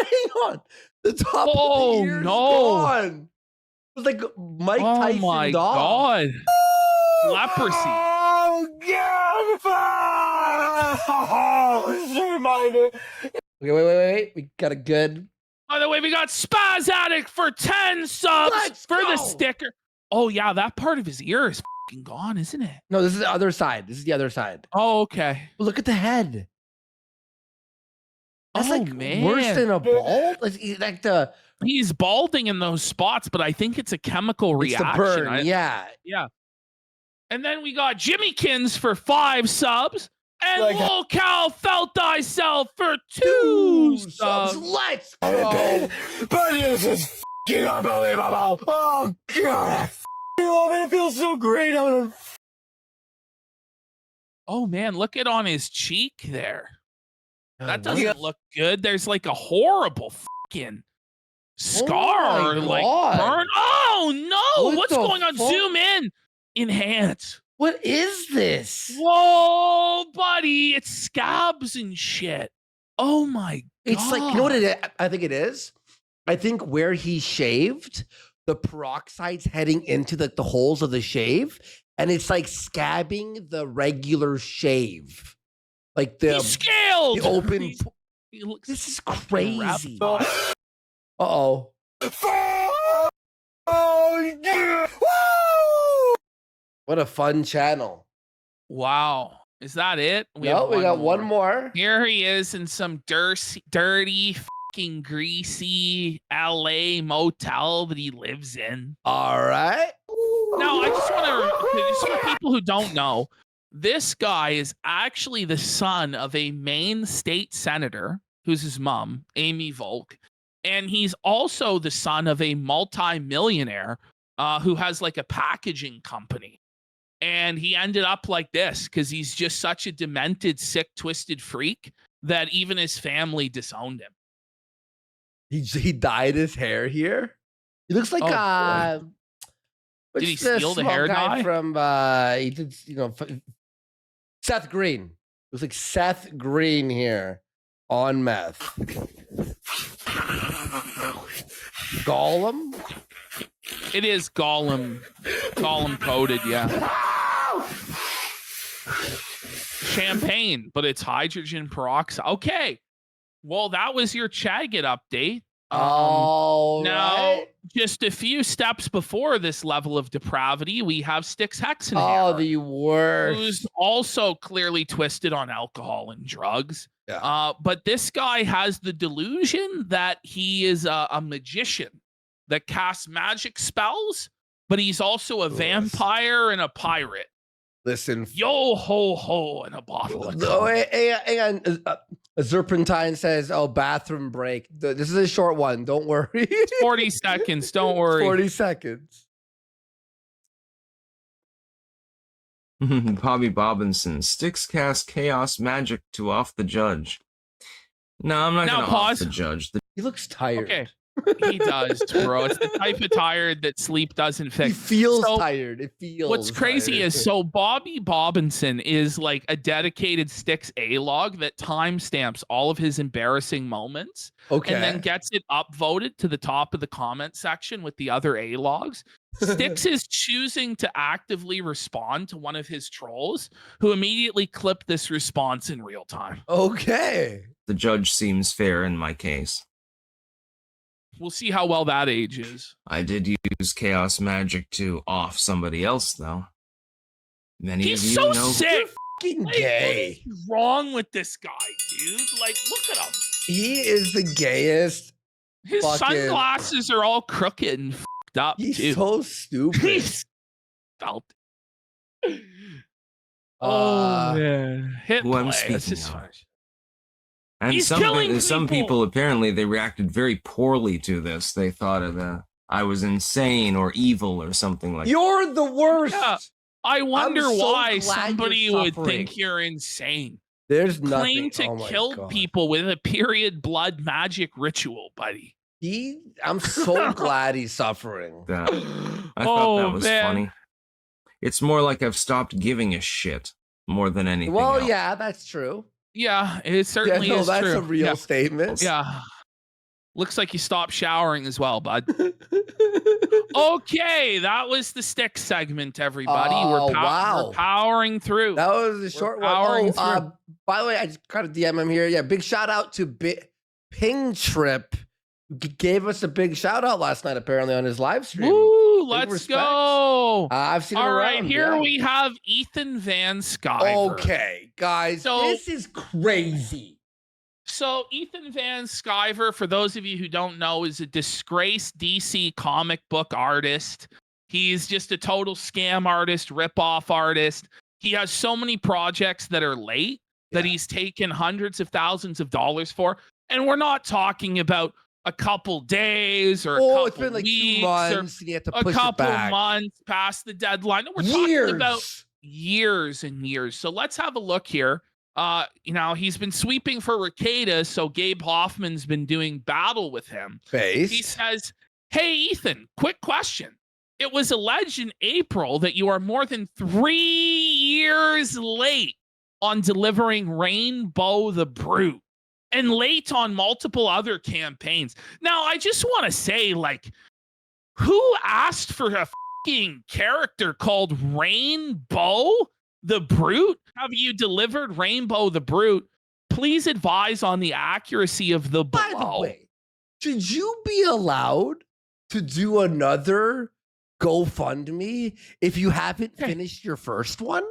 on. The top of the ear is gone. It's like Mike Tyson. Oh my God. Leprosy. Oh, God. It's a reminder. Okay, wait. We got a good. By the way, we got Spaz Addict for 10 subs for the sticker. Oh, yeah. That part of his ear is fucking gone, isn't it? No, this is the other side. This is the other side. Oh, okay. Look at the head. That's man. Worse than a bald. Like he's balding in those spots, but I think it's a chemical reaction. It's the burn. Yeah. And then we got Jimmykins for 5 subs, and Lil Cal Felt Thyself for 2 subs. Let's go. But this is fucking unbelievable. Oh God, I love it. It feels so great. Oh man, look at on his cheek there. That doesn't look good. There's like a horrible fucking scar, like burn. Oh no! What's going on? Zoom in, enhance. What is this? Whoa, buddy! It's scabs and shit. Oh my God. It's like, you know what it is? I think it is? I think where he shaved, the peroxide's heading into the holes of the shave, and it's like scabbing the regular shave. Like He's scaled. The open. He looks this is crazy. Uh-oh. Oh, yeah. Woo! What a fun channel. Wow. Is that it? We got one more. Here he is in some dirty, fucking greasy LA motel that he lives in. All right. Now, I just want to, just for people who don't know, this guy is actually the son of a Maine state senator, who's his mom, Amy Volk. And he's also the son of a multi-millionaire who has like a packaging company. And he ended up like this because he's just such a demented, sick, twisted freak that even his family disowned him. He dyed his hair here. He looks like did he steal the hair dye from? He did, Seth Green. It was like Seth Green here on meth. Gollum. It is Gollum coated, yeah. Champagne, but it's hydrogen peroxide. Okay. Well, that was your Chagget update. Now, just a few steps before this level of depravity, we have Styx Hexenhammer. Oh, the worst. Who's also clearly twisted on alcohol and drugs. Yeah. But this guy has the delusion that he is a magician that casts magic spells, but he's also a vampire and a pirate. Listen. Yo ho ho and a bottle of hang on. Serpentine says, bathroom break. This is a short one. Don't worry. 40 seconds. Don't worry. 40 seconds. Bobby Bobinson. Styx cast chaos magic to off the judge. No, I'm not going to off the judge. He looks tired. Okay. He does, bro. It's the type of tired that sleep doesn't fix. He feels tired. It feels. What's crazy tired. is Bobby Bobinson is like a dedicated Styx A-log that timestamps all of his embarrassing moments. Okay. And then gets it upvoted to the top of the comment section with the other A-logs. Styx is choosing to actively respond to one of his trolls who immediately clipped this response in real time. Okay. The judge seems fair in my case. We'll see how well that ages. I did use chaos magic to off somebody else, though. Many of you so know. Sick. Fucking gay. What is wrong with this guy, dude? Like, look at him. He is the gayest. His sunglasses are all crooked and fucked up. He's so stupid. He's felt. Oh man! Hit who play. I'm speaking This is of. fun. And He's some people apparently they reacted very poorly to this. They thought I was insane or evil or something like that. You're the worst. Yeah, I wonder why glad somebody you're would suffering. think you're insane. There's Claim nothing. to kill people with a period blood magic ritual, buddy. I'm so glad he's suffering. I thought that was funny. It's more like I've stopped giving a shit more than anything else. Yeah, that's true. Yeah, it certainly is that's true. a real statement. Yeah. Looks like you stopped showering as well, bud. Okay, that was the Styx segment, everybody. We're powering through. That was a short one. By the way, I just got a DM him here. Yeah, big shout out to Ping Trip. Gave us a big shout out last night, apparently, on his live stream. Woo, let's go. I've seen him All right, around, here we have Ethan Van Sciver. Okay, guys, this is crazy. So Ethan Van Sciver, for those of you who don't know, is a disgraced DC comic book artist. He's just a total scam artist, rip-off artist. He has so many projects that are late that he's taken hundreds of thousands of dollars for. And we're not talking about a couple days or a couple it's been like weeks 2 months and you have to push a couple it back. months past the deadline. No, we're talking about years and years. So let's have a look here. He's been sweeping for Ricada, so Gabe Hoffman's been doing battle with him. He says, "Hey, Ethan, quick question. It was alleged in April that you are more than 3 years late on delivering Rainbow the Brute. and late on multiple other campaigns. Now, I just want to say, like, who asked for a fucking character called Rainbow the Brute? Have you delivered Rainbow the Brute? Please advise on the accuracy of the below. By the way, should you be allowed to do another GoFundMe if you haven't finished your first one?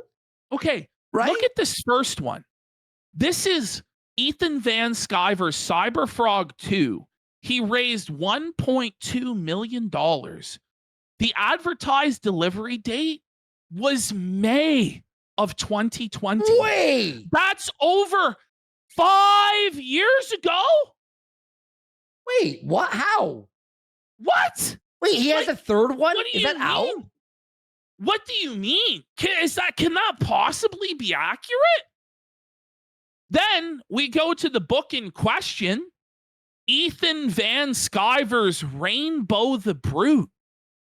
Okay, right? Look at this first one. This is Ethan Van Sciver's Cyberfrog 2. He raised $1.2 million. The advertised delivery date was May of 2020. Wait! That's over 5 years ago? Wait, what? How? What? Wait, he has a third one? Is that out? What do you mean? Can that possibly be accurate? Then we go to the book in question, Ethan Van Sciver's Rainbow the Brute.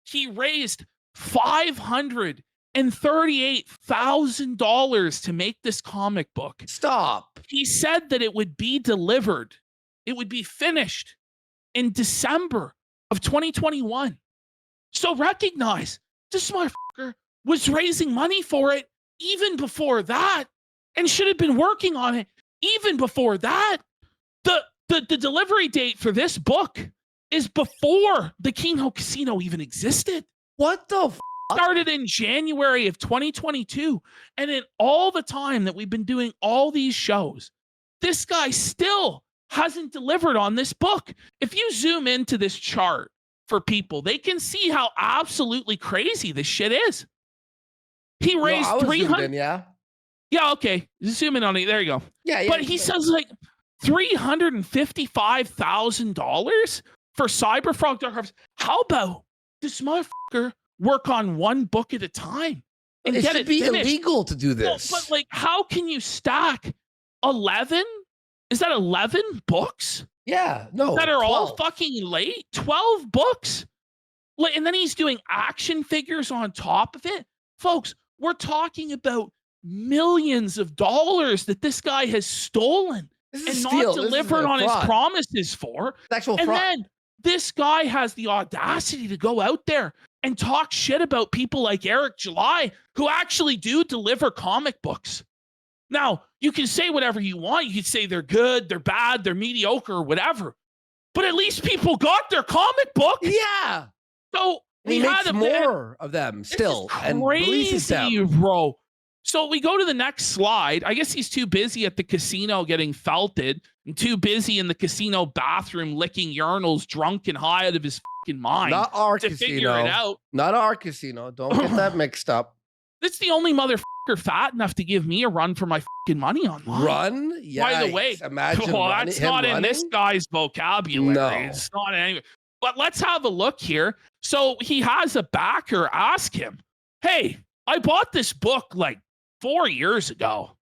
He raised $538,000 to make this comic book. Stop. He said that it would be delivered. It would be finished in December of 2021. So recognize this motherfucker was raising money for it even before that and should have been working on it even before that. The delivery date for this book is before the Keno Casino even existed. What the Started in January of 2022. And in all the time that we've been doing all these shows, this guy still hasn't delivered on this book. If you zoom into this chart for people, they can see how absolutely crazy this shit is. He raised 300. Yeah, okay. Zoom in on it. There you go. Yeah. But he says like $355,000 for Cyberfrog Dark Harvest. How about this motherfucker work on one book at a time and it get should it be finished? illegal to do this. But like, how can you stack 11? Is that 11 books? Yeah, no. That are 12. all fucking late? 12 books? Like, and then he's doing action figures on top of it. Folks, we're talking about millions of dollars that this guy has stolen and not delivered on his promises for. Actual and fraud. Then this guy has the audacity to go out there and talk shit about people like Eric July who actually do deliver comic books. Now, you can say whatever you want. You can say they're good, they're bad, they're mediocre, or whatever. But at least people got their comic book. Yeah. So he makes more of them still. And releases them. Bro. So we go to the next slide. I guess he's too busy at the casino getting felted and too busy in the casino bathroom licking urinals drunk and high out of his fucking mind. Not our to casino. Figure it out. Not our casino. Don't get that mixed up. That's the only motherfucker fat enough to give me a run for my fucking money online. Run? Yeah. By the way, imagine that's not in this guy's vocabulary. No. It's not anyway. But let's have a look here. So he has a backer ask him, hey, I bought this book like 4 years ago.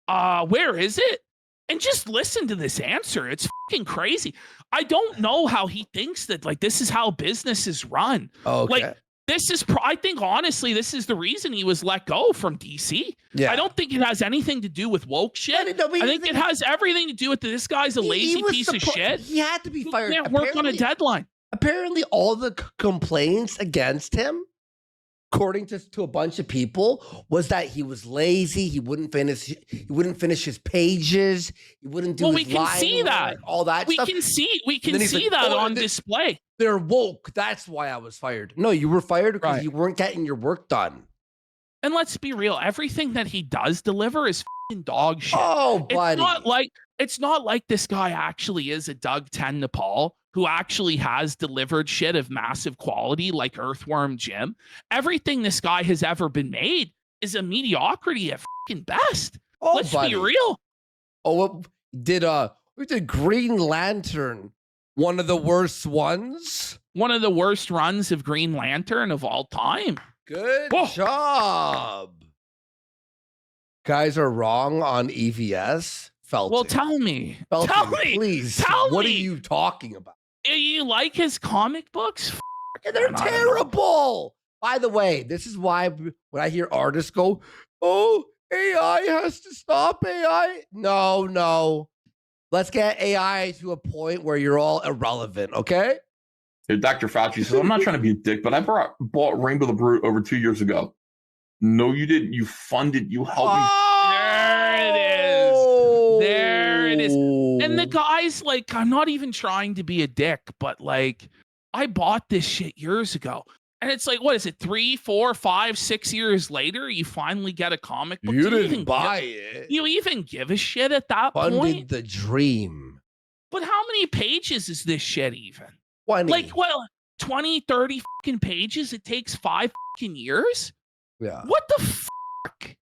Where is it? And just listen to this answer. It's fucking crazy. I don't know how he thinks that like this is how business is run. Okay. Like this is, I think honestly, this is the reason he was let go from DC. Yeah. I don't think it has anything to do with woke shit. I think it has everything to do with this guy's a lazy piece of shit. He had to be fired. He can't work on a deadline. Apparently, all the complaints against him, according to a bunch of people, was that he was lazy. He wouldn't finish his pages. He wouldn't do. Well, his we can see that. All that. We stuff. can see that on display. They're woke. That's why I was fired. No, you were fired because you weren't getting your work done. And let's be real. Everything that he does deliver is fucking dog shit. Oh, buddy. It's not like this guy actually is a Doug 10 Nepal who actually has delivered shit of massive quality like Earthworm Jim. Everything this guy has ever been made is a mediocrity at fucking best. Oh, let's be real. Oh, we did Green Lantern, one of the worst ones. One of the worst runs of Green Lantern of all time. Good job. Guys are wrong on EVS. Felton. Well, tell me. Please. Tell me. What are you talking about? You like his comic books? They're terrible. By the way, this is why when I hear artists go, oh, AI has to stop AI. No. Let's get AI to a point where you're all irrelevant, okay? Dr. Fauci says, I'm not trying to be a dick, but I bought Rainbow the Brute over 2 years ago. No, you didn't. You funded, you helped me. There it is. And the guy's like, I'm not even trying to be a dick, but like, I bought this shit years ago. And it's like, what is it, 3, 4, 5, 6 years later, you finally get a comic book? You didn't buy it. You even give a shit at that Funded point? the dream. But how many pages is this shit even? 20. Like, well, 20, 30 fucking pages? It takes 5 fucking years? Yeah. What the fuck?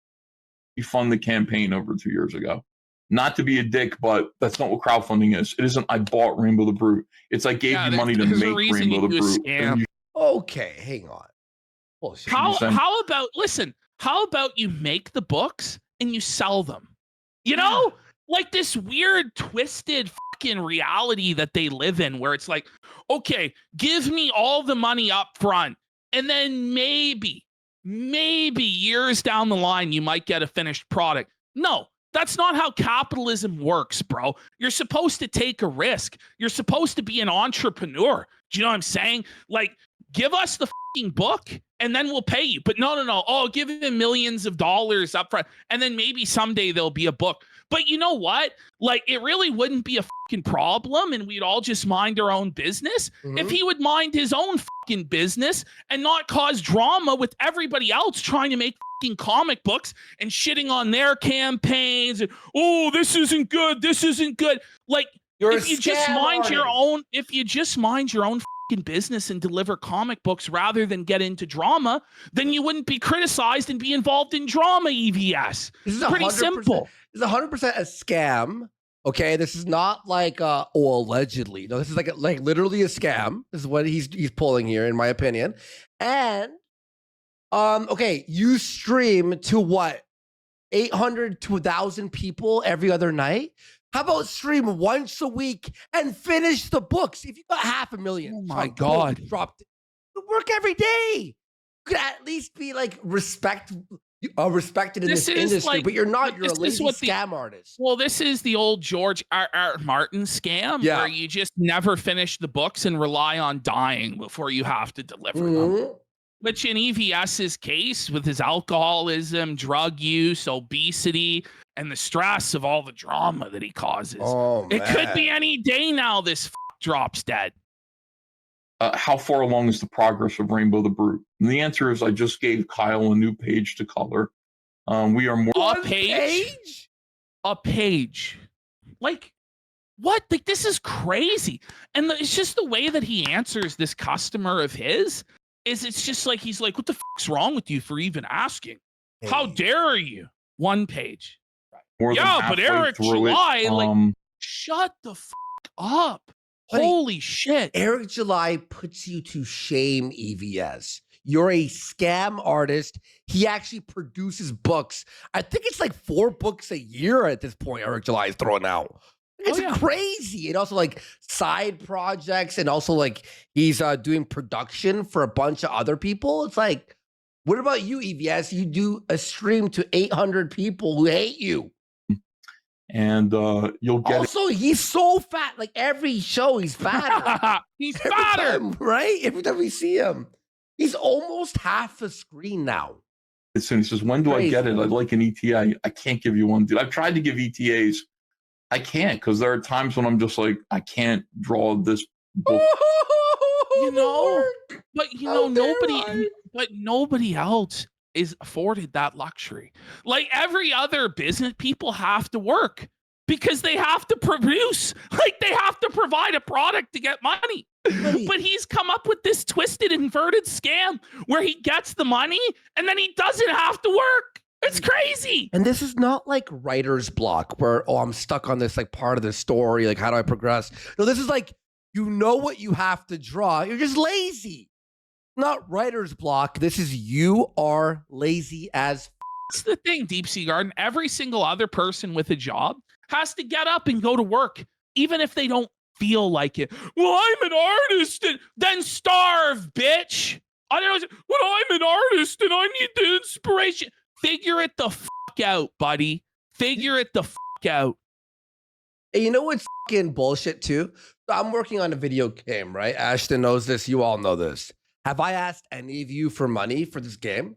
You fund the campaign over 2 years ago. Not to be a dick, but that's not what crowdfunding is. It isn't, I bought Rainbow the Brute. It's I gave you money to make Rainbow the Brute. Okay, hang on. Bullshit. How about, listen, how about you make the books and you sell them? You know? Like this weird, twisted fucking reality that they live in where it's like, okay, give me all the money up front. And then maybe years down the line, you might get a finished product. No, that's not how capitalism works, bro. You're supposed to take a risk. You're supposed to be an entrepreneur. Do you know what I'm saying? Like, give us the fucking book and then we'll pay you. But no. Oh, give him millions of dollars up front. And then maybe someday there'll be a book. But you know what? Like, it really wouldn't be a fucking problem and we'd all just mind our own business if he would mind his own fucking business and not cause drama with everybody else trying to make fucking comic books and shitting on their campaigns and, oh, this isn't good. Like, if you just mind your own fucking business and deliver comic books rather than get into drama, then you wouldn't be criticized and be involved in drama, EVS. This is pretty simple. This is 100% a scam. Okay, this is not like allegedly. No, this is like literally a scam. This is what he's pulling here, in my opinion. And okay, you stream to what, 800 to 1,000 people every other night. How about stream once a week and finish the books? If you got 500,000, oh my God, dropped it. Work every day. You could at least be like respected in this industry, like, but you're not. You're a lazy scam artist. Well, this is the old George R. Martin scam, where you just never finish the books and rely on dying before you have to deliver them. Which in EVS's case, with his alcoholism, drug use, obesity, and the stress of all the drama that he causes, it could be any day now this drops dead. How far along is the progress of Rainbow the Brute? And the answer is I just gave Kyle a new page to color. We are more... A page? A page. Like, what? Like, this is crazy. And it's just the way that he answers this customer of his is it's just like, he's like, what the fuck's wrong with you for even asking? Hey. How dare you? One page. Yeah, but Eric July, like, shut the fuck up. Buddy, holy shit. Eric July puts you to shame, EVS. You're a scam artist. He actually produces books. I think it's like 4 books a year at this point Eric July is throwing out. It's crazy. And also like side projects, and also like he's doing production for a bunch of other people. It's like, what about you, EVS? You do a stream to 800 people who hate you. And you'll get also, he's so fat. Like every show, he's fatter. He's fatter, right? Every time we see him, he's almost half the screen now. As soon as he says, when do I get it? I'd like an ETA. I can't give you one, dude. I've tried to give ETAs. I can't, because there are times when I'm just like, I can't draw this book. You know, but you know, nobody else is afforded that luxury. Like every other business, people have to work because they have to produce. Like they have to provide a product to get money. But he's come up with this twisted, inverted scam where he gets the money and then he doesn't have to work. It's crazy. And this is not like writer's block where, oh, I'm stuck on this like part of the story. Like, how do I progress? No, this is like, you know what you have to draw. You're just lazy. Not writer's block. This is you are lazy as That's the thing, Deep Sea Garden. Every single other person with a job has to get up and go to work, even if they don't feel like it. Well, I'm an artist, and then starve, bitch. I don't know. Well, I'm an artist and I need the inspiration. Figure it the fuck out, buddy. Figure it the fuck out. Hey, you know what's fucking bullshit too? So I'm working on a video game, right? Ashton knows this. You all know this. Have I asked any of you for money for this game?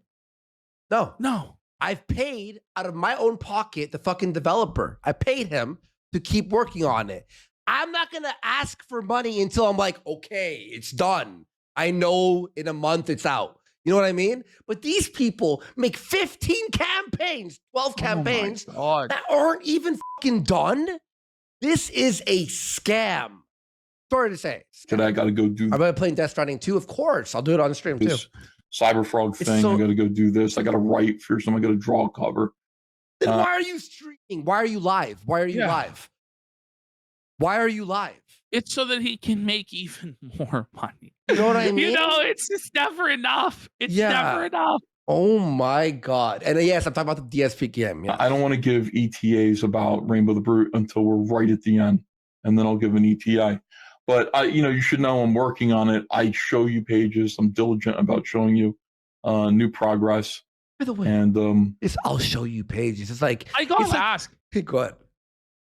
No. I've paid out of my own pocket the fucking developer. I paid him to keep working on it. I'm not going to ask for money until I'm like, okay, it's done. I know in a month it's out. You know what I mean? But these people make 15 campaigns, 12 campaigns that aren't even fucking done. This is a scam. Sorry to say. Today I got to go do. I'm going to play Death Stranding 2, of course. I'll do it on the stream too. Cyberfrog thing. I got to go do this. I got to write for some. I got to draw a cover. Then why are you streaming? Why are you live? Why are you live? Why are you live? It's so that he can make even more money. You know what I mean? You know, it's just never enough. It's never enough. Oh my God. And yes, I'm talking about the DSP game. Yeah. I don't want to give ETAs about Rainbow the Brute until we're right at the end. And then I'll give an ETA. But you should know I'm working on it. I show you pages. I'm diligent about showing you new progress. By the way, and I'll show you pages. It's like I gotta ask. Go ahead.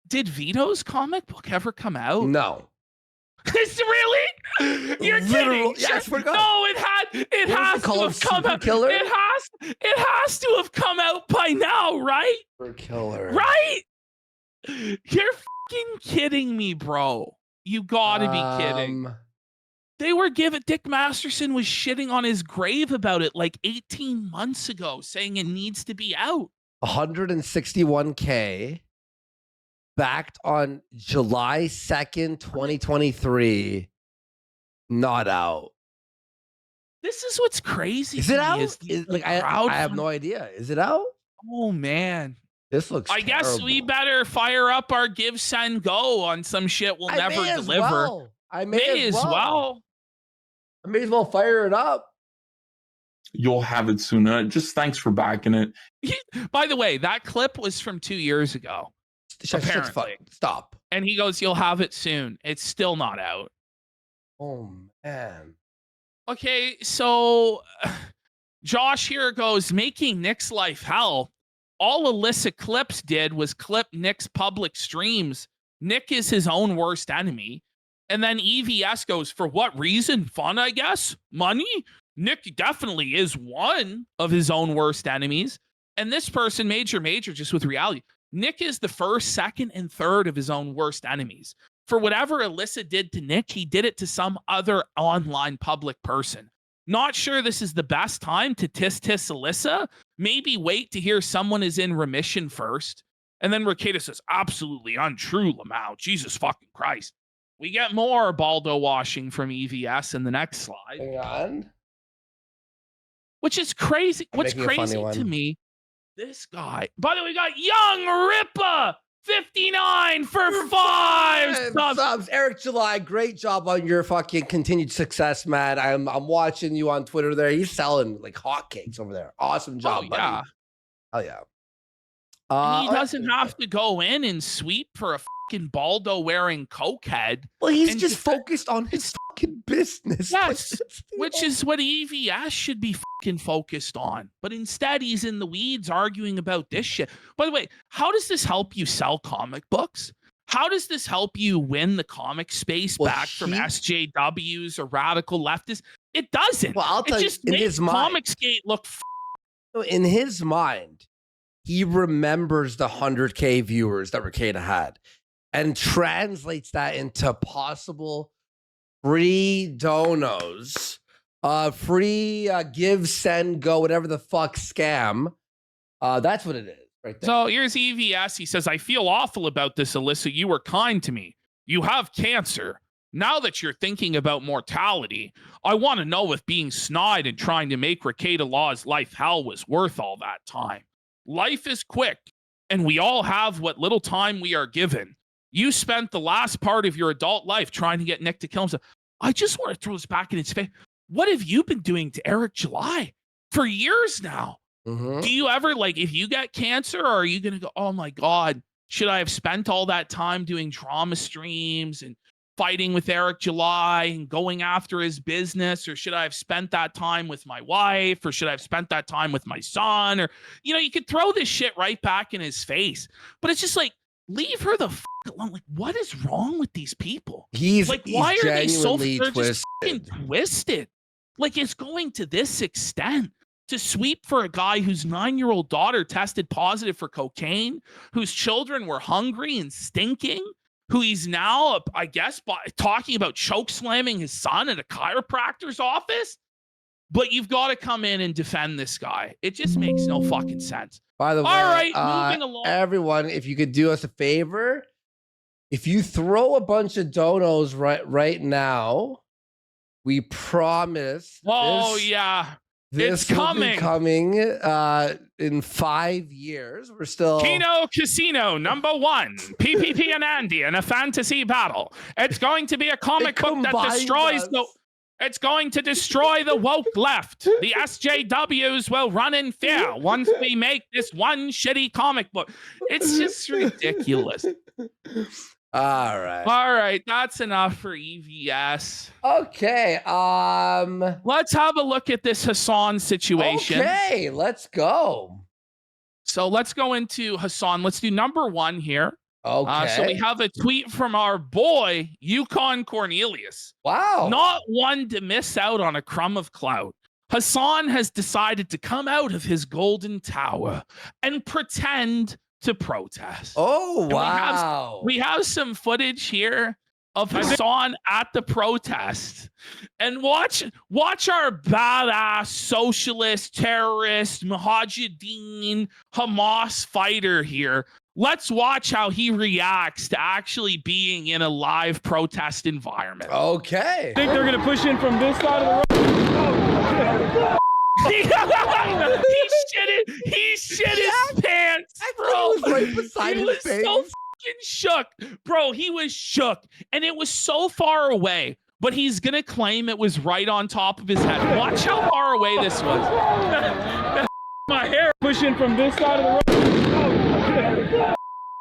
Did Vito's comic book ever come out? No. Really? You're kidding? Yes, we're good. No, it has to have come out. Killer? It has to have come out by now, right? Super Killer. Right? You're fucking kidding me, bro. You gotta be kidding. They were Dick Masterson was shitting on his grave about it like 18 months ago, saying it needs to be out. 161K. Backed on July 2nd, 2023. Not out. This is what's crazy. Is it out? I have no idea. Is it out? Oh man. This looks terrible. Guess we better fire up our give, send, go on some shit we'll never deliver. I may as well. I may as well fire it up. You'll have it soon. Just thanks for backing it. By the way, that clip was from 2 years ago. Apparently. Stop. And he goes, you'll have it soon. It's still not out. Oh, man. Okay, so Josh here goes, making Nick's life hell. All Alyssa Clips did was clip Nick's public streams. Nick is his own worst enemy. And then EVS goes, for what reason? Fun, I guess? Money? Nick definitely is one of his own worst enemies. And this person, Major, just with reality. Nick is the first, second, and third of his own worst enemies. For whatever Alyssa did to Nick, he did it to some other online public person. Not sure this is the best time to tis Alyssa. Maybe wait to hear someone is in remission first. And then Ricada says, absolutely untrue, Lamau. Jesus fucking Christ. We get more Baldo washing from EVS in the next slide. Hang on. Which is crazy. What's crazy to me, this guy. By the way, we got Young Rippa, 59 for 5 subs. Eric July, great job on your fucking continued success, man. I'm watching you on Twitter there. He's selling like hotcakes over there. Awesome job, buddy. Yeah. Hell yeah. He doesn't have to go in and sweep for a fucking Baldo wearing cokehead. Well, he's just focused on his fucking business. Yes, which is what EVS should be fucking focused on. But instead, he's in the weeds arguing about this shit. By the way, how does this help you sell comic books? How does this help you win the comic space back from SJWs or radical leftists? It doesn't. Well, I'll tell you, just makes Comicsgate look. In his mind, he remembers the 100K viewers that Ricada had and translates that into possible free donos, free give, send, go, whatever the fuck scam. That's what it is right there. So here's EVS. He says, I feel awful about this, Alyssa. You were kind to me. You have cancer. Now that you're thinking about mortality, I want to know if being snide and trying to make Ricada Law's life hell was worth all that time. Life is quick, and we all have what little time we are given. You spent the last part of your adult life trying to get Nick to kill himself. I just want to throw this back in his face. What have you been doing to Eric July for years now? Mm-hmm. Do you ever, like, if you get cancer, or are you going to go, oh my God, should I have spent all that time doing drama streams and fighting with Eric July and going after his business? Or should I have spent that time with my wife? Or should I have spent that time with my son? Or, you know, you could throw this shit right back in his face. But it's just like, leave her the alone. Like, what is wrong with these people? He's why are they so twisted? Twisted? Like, it's going to this extent to sweep for a guy whose 9-year-old daughter tested positive for cocaine, whose children were hungry and stinking, who he's now, I guess, talking about choke slamming his son at a chiropractor's office. But you've got to come in and defend this guy. It just makes no fucking sense. By the way, all right, moving along. Everyone, if you could do us a favor, if you throw a bunch of donos right now, we promise. Oh yeah, this it's coming. Be coming in 5 years. We're still Kino Casino #1, PPP and Andy in a fantasy battle. It's going to be a comic book that destroys the. It's going to destroy the woke left. The SJWs will run in fear once we make this one shitty comic book. It's just ridiculous. All right. That's enough for EVS. Okay. Let's have a look at this Hasan situation. Okay, let's go. So let's go into Hasan. Let's do #1 here. Okay. So we have a tweet from our boy, Yukon Cornelius. Wow. Not one to miss out on a crumb of clout. Hasan has decided to come out of his golden tower and pretend to protest. Oh, and wow. We have some footage here of Hasan at the protest. And watch our badass socialist, terrorist, Mujahideen, Hamas fighter here. Let's watch how he reacts to actually being in a live protest environment. Okay. I think they're going to push in from this side of the road. He shit his pants, bro. He was right beside he his was face. so fucking shook. Bro, he was shook. And it was so far away, but he's going to claim it was right on top of his head. Watch how far away this was. My hair pushing from this side of the road.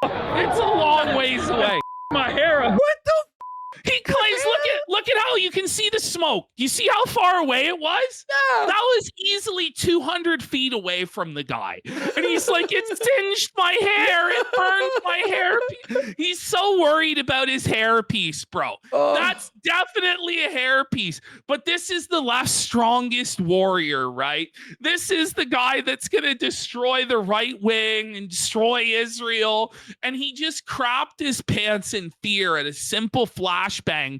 It's a long ways away. My hair. What the? He claims, look at how you can see the smoke. You see how far away it was? Yeah. That was easily 200 feet away from the guy. And he's like, it singed my hair. It burned my hair. He's so worried about his hairpiece, bro. Oh. That's definitely a hairpiece. But this is the left's strongest warrior, right? This is the guy that's going to destroy the right wing and destroy Israel. And he just crapped his pants in fear at a simple flashbang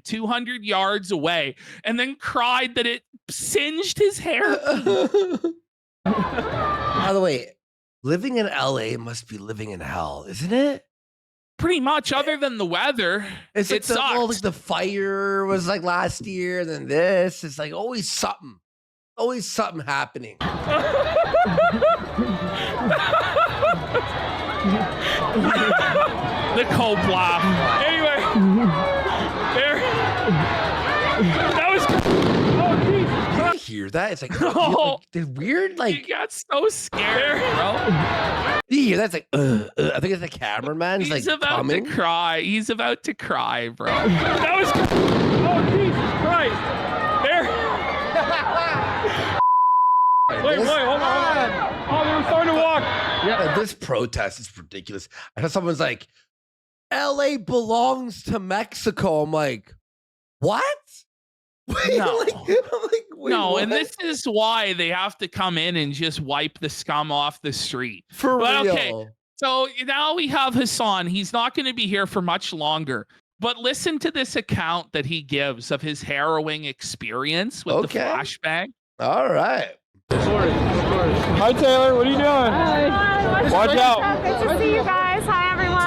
200 yards away and then cried that it singed his hair. By the way, living in LA must be living in hell, isn't it? Pretty much, other than the weather. It's like sucks. like the fire was like last year, then this. It's like always something happening. The cold laugh. Anyway, there. That was. Oh, geez. You hear that? It's like, the weird, He got so scared, bro. You hear that? It's like, I think it's the cameraman. He's like about coming. to cry. He's about to cry, bro. That was. Oh, Jesus Christ. There. Wait, hold on. Oh, they were starting to walk. Yeah, this protest is ridiculous. I heard someone's like, LA belongs to Mexico. I'm like, what? No. No, what? and this is why they have to come in and just wipe the scum off the street. For real. Okay, so now we have Hasan. He's not going to be here for much longer. But listen to this account that he gives of his harrowing experience with the flashbang. All right. Hi, Taylor. What are you doing? Hi. Watch out. Good to see you guys. Hi, everyone.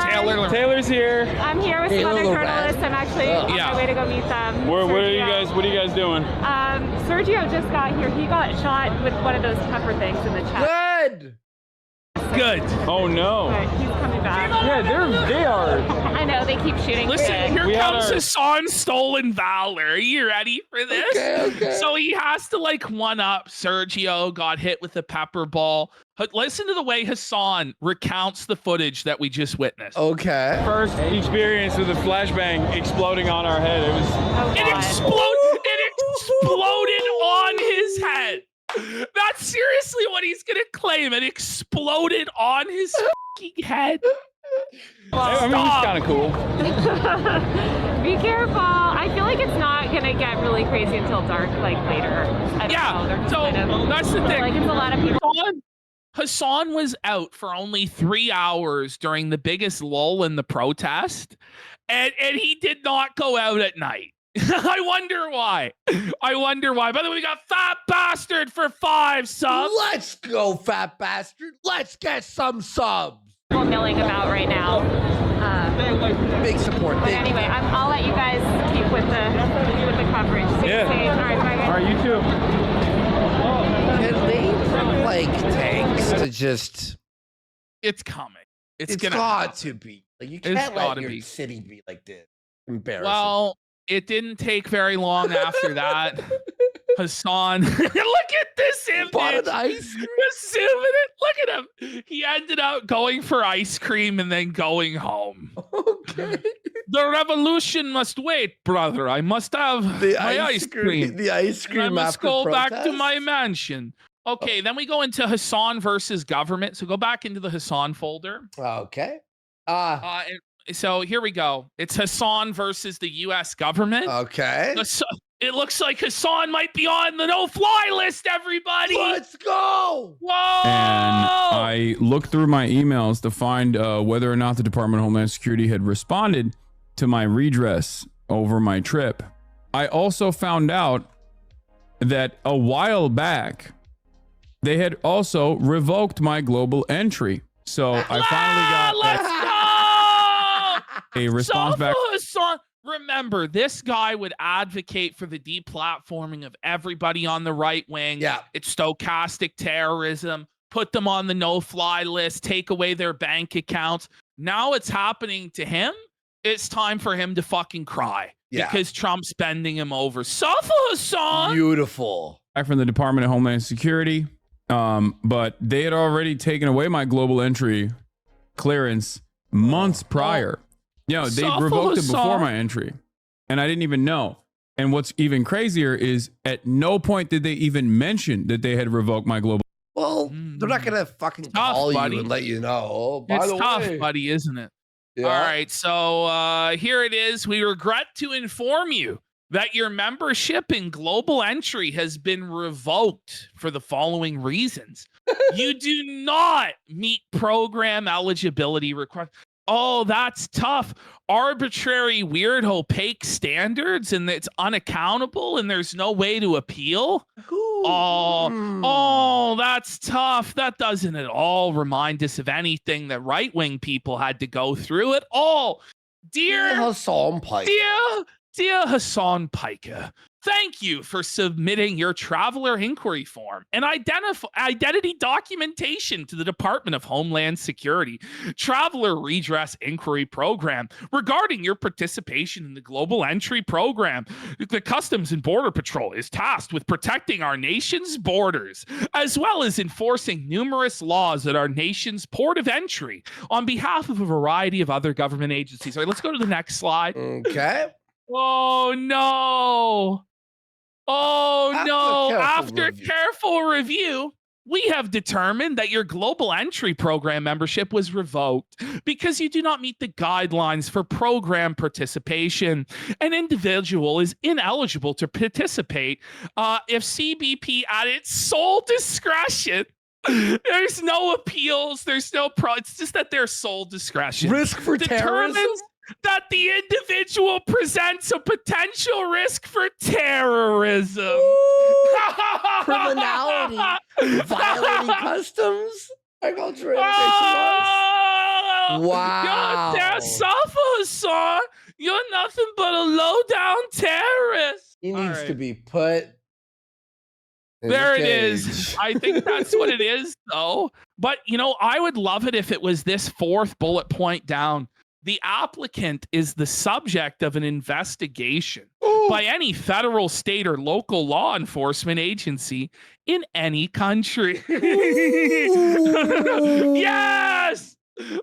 Taylor's here. I'm here with some other journalists. I'm actually on my way to go meet them. What are you guys doing? Sergio just got here. He got shot with one of those pepper things in the chest. Good. Oh no. But he's coming back. Yeah, they are. I know, they keep shooting. Listen, here comes Hasan's stolen valor. Are you ready for this? Okay. So he has to like one up Sergio, got hit with a pepper ball. But listen to the way Hasan recounts the footage that we just witnessed. Okay. First experience with a flashbang exploding on our head. It exploded on his head. That's seriously what he's gonna claim. It exploded on his fucking head. I mean, it's kind of cool. Be careful. I feel like it's not gonna get really crazy until dark, like later. I don't know. So that's the thing. Like it's a lot of people. Hasan was out for only 3 hours during the biggest lull in the protest, and he did not go out at night. I wonder why. By the way, we got Fat Bastard for 5 subs. Let's go, Fat Bastard. Let's get some subs. Milling about right now. Big support. But anyway, I'll let you guys keep with the coverage. Yeah. All right, bye guys. All right, you too. Can they like tanks to just? It's coming. It's gonna got to be. Like you can't let your city be like this. Embarrassing. Well, it didn't take very long after that. Hasan, look at this image. Bought an ice cream. Zooming it. Look at him. He ended up going for ice cream and then going home. Okay. The revolution must wait, brother. I must have my ice cream. The ice cream. And I must after go protest? back to my mansion. Okay, then we go into Hasan versus government. So go back into the Hasan folder. Okay. So here we go. It's Hasan versus the U.S. government. Okay. It looks like Hasan might be on the no-fly list, everybody. Let's go. Whoa. And I looked through my emails to find whether or not the Department of Homeland Security had responded to my redress over my trip. I also found out that a while back, they had also revoked my global entry. So I finally got a response back. Hasan. Remember, this guy would advocate for the deplatforming of everybody on the right wing. Yeah. It's stochastic terrorism, put them on the no-fly list, take away their bank accounts. Now it's happening to him. It's time for him to fucking cry because Trump's bending him over. Suffer, Hasan. Beautiful. Back from the Department of Homeland Security, but they had already taken away my global entry clearance months prior. They revoked it before my entry, and I didn't even know. And what's even crazier is at no point did they even mention that they had revoked my global. Well, they're not gonna fucking call you and let you know. Oh, by the tough, way. buddy, isn't it? Yeah. All right, so here it is. We regret to inform you that your membership in Global Entry has been revoked for the following reasons. You do not meet program eligibility requirements. Oh, that's tough. Arbitrary, weird, opaque standards, and it's unaccountable, and there's no way to appeal. Oh, that's tough. That doesn't at all remind us of anything that right-wing people had to go through at all. Dear Hasan Piker. Dear Hasan Piker, thank you for submitting your traveler inquiry form and identity documentation to the Department of Homeland Security Traveler Redress Inquiry Program regarding your participation in the Global Entry Program. The Customs and Border Patrol is tasked with protecting our nation's borders, as well as enforcing numerous laws at our nation's port of entry on behalf of a variety of other government agencies. All right, let's go to the next slide. Okay. Oh, no. After careful review, we have determined that your Global Entry Program membership was revoked because you do not meet the guidelines for program participation. An individual is ineligible to participate if CBP, at its sole discretion, there's no appeals, there's no it's just at their sole discretion. Risk for terrorism? That the individual presents a potential risk for terrorism. Criminality. Violating customs. Agriculture Wow. You're Hasan. You're nothing but a low-down terrorist. He needs to be put in there the it is. I think that's what it is, though. But, I would love it if it was this fourth bullet point down. The applicant is the subject of an investigation by any federal, state, or local law enforcement agency in any country. Yes!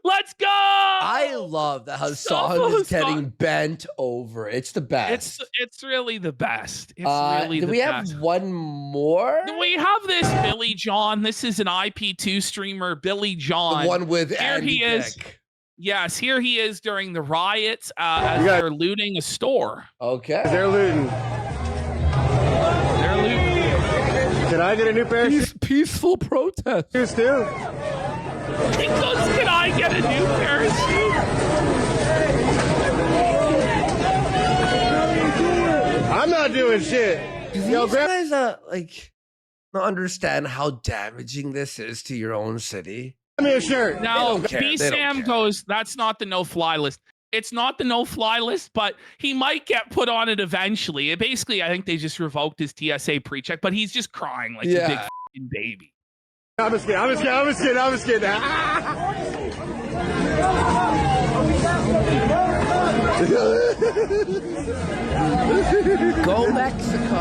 Let's go! I love that Hasan is getting bent over. It's the best. It's really the best. It's really do the we best. have one more? We have this Billy John. This is an IP2 streamer, Billy John. The one with Here Andy he is. Dick. Yes, here he is during the riots as they're looting a store. Okay. They're looting. They're looting. Can I get a new pair of shoes? Peaceful protest. Shoes too? He goes, can I get a new pair of shoes? I'm not doing shit. Yo, guys, like, don't understand how damaging this is to your own city. Give me a shirt. Now, B. Sam goes, that's not the no-fly list. It's not the no-fly list, but he might get put on it eventually. Basically, I think they just revoked his TSA pre-check, but he's just crying like a big f***ing baby. I'm just kidding. Go Mexico.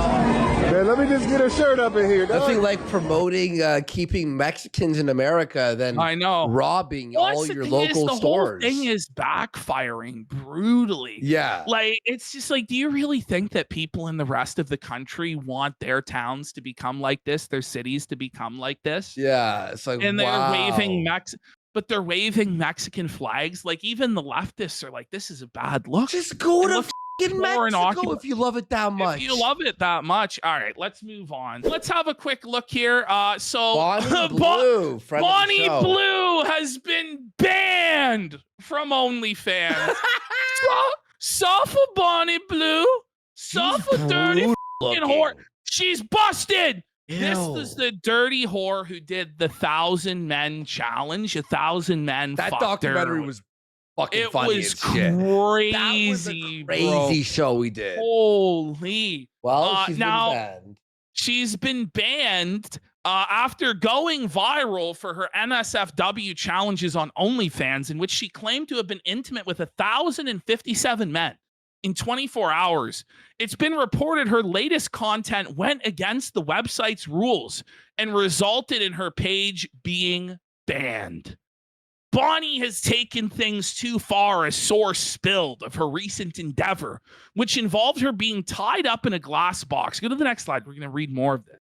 Man, let me just get a shirt up in here. Nothing like promoting keeping Mexicans in America than I know robbing all your local the stores. The whole thing is backfiring brutally. Yeah. Like, it's just like, do you really think that people in the rest of the country want their towns to become like this, their cities to become like this? Yeah. It's like, and they're wow. waving but they're waving Mexican flags. Like, even the leftists are like, this is a bad look. Just go to Mexico if you love it that much. If you love it that much. All right, let's move on. Let's have a quick look here. So Bonnie Blue, Bonnie Blue has been banned from OnlyFans. Suffer Bonnie Blue. Suffer dirty fucking whore. She's busted. Ew. This is the dirty whore who did the 1,000 Men challenge. 1,000 men. That documentary was fucking funny. It was crazy. That was a crazy show we did. Holy. Well, she's been banned. She's been banned after going viral for her NSFW challenges on OnlyFans, in which she claimed to have been intimate with 1,057 men in 24 hours. It's been reported her latest content went against the website's rules and resulted in her page being banned. Bonnie has taken things too far, a source spilled of her recent endeavor, which involved her being tied up in a glass box. Go to the next slide. We're going to read more of this.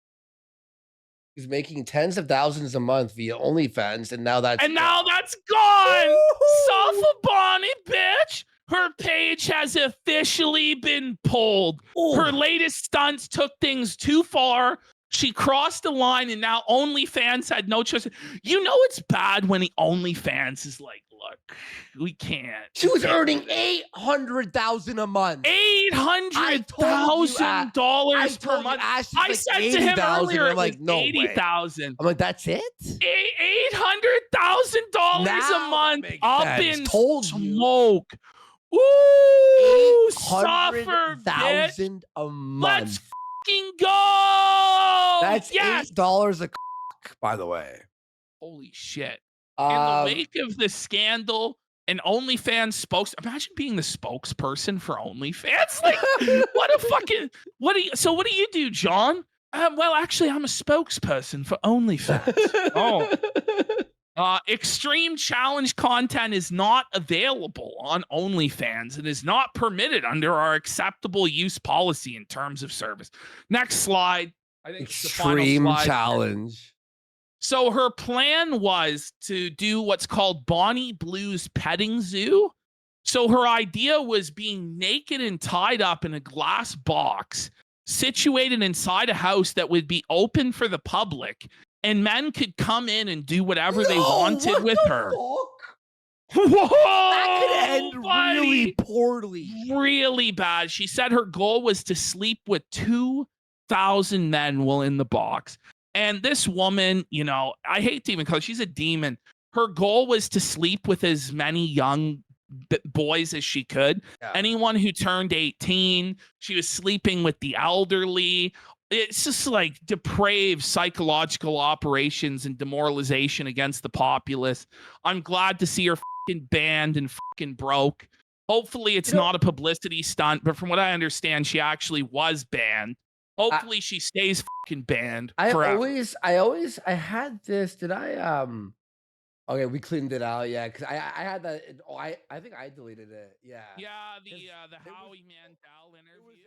He's making tens of thousands a month via OnlyFans, and now that's gone. Suffer Bonnie, bitch. Her page has officially been pulled. Ooh. Her latest stunts took things too far. She crossed the line, and now OnlyFans had no choice. You know it's bad when the OnlyFans is like, look, we can't. She was earning $800,000 a month. $800,000 per month. I said to him earlier, I'm like, no $80,000. I'm like, that's it? $800,000 a month up in smoke. Ooh, $800,000 a month. Let's fucking go. That's $8 a by the way. Holy shit. In the wake of the scandal, an OnlyFans imagine being the spokesperson for OnlyFans. Like, what do you do, John? Well, actually, I'm a spokesperson for OnlyFans. Extreme challenge content is not available on OnlyFans and is not permitted under our acceptable use policy in terms of service. Next slide. I think extreme challenge. So her plan was to do what's called Bonnie Blue's petting zoo. So her idea was being naked and tied up in a glass box situated inside a house that would be open for the public, and men could come in and do whatever they wanted with her. Whoa! That could end really poorly. Really bad. She said her goal was to sleep with 2,000 men while in the box. And this woman, you know, I hate to even call her, she's a demon. Her goal was to sleep with as many young boys as she could. Yeah. Anyone who turned 18, she was sleeping with the elderly. It's just like depraved psychological operations and demoralization against the populace. I'm glad to see her fucking banned and fucking broke. Hopefully it's not a publicity stunt, but from what I understand, she actually was banned. Hopefully she stays fucking banned forever. I had this. Did I okay, we cleaned it out, yeah, because I had that. I think I deleted it. Yeah. Yeah, the Howie Mandel interview.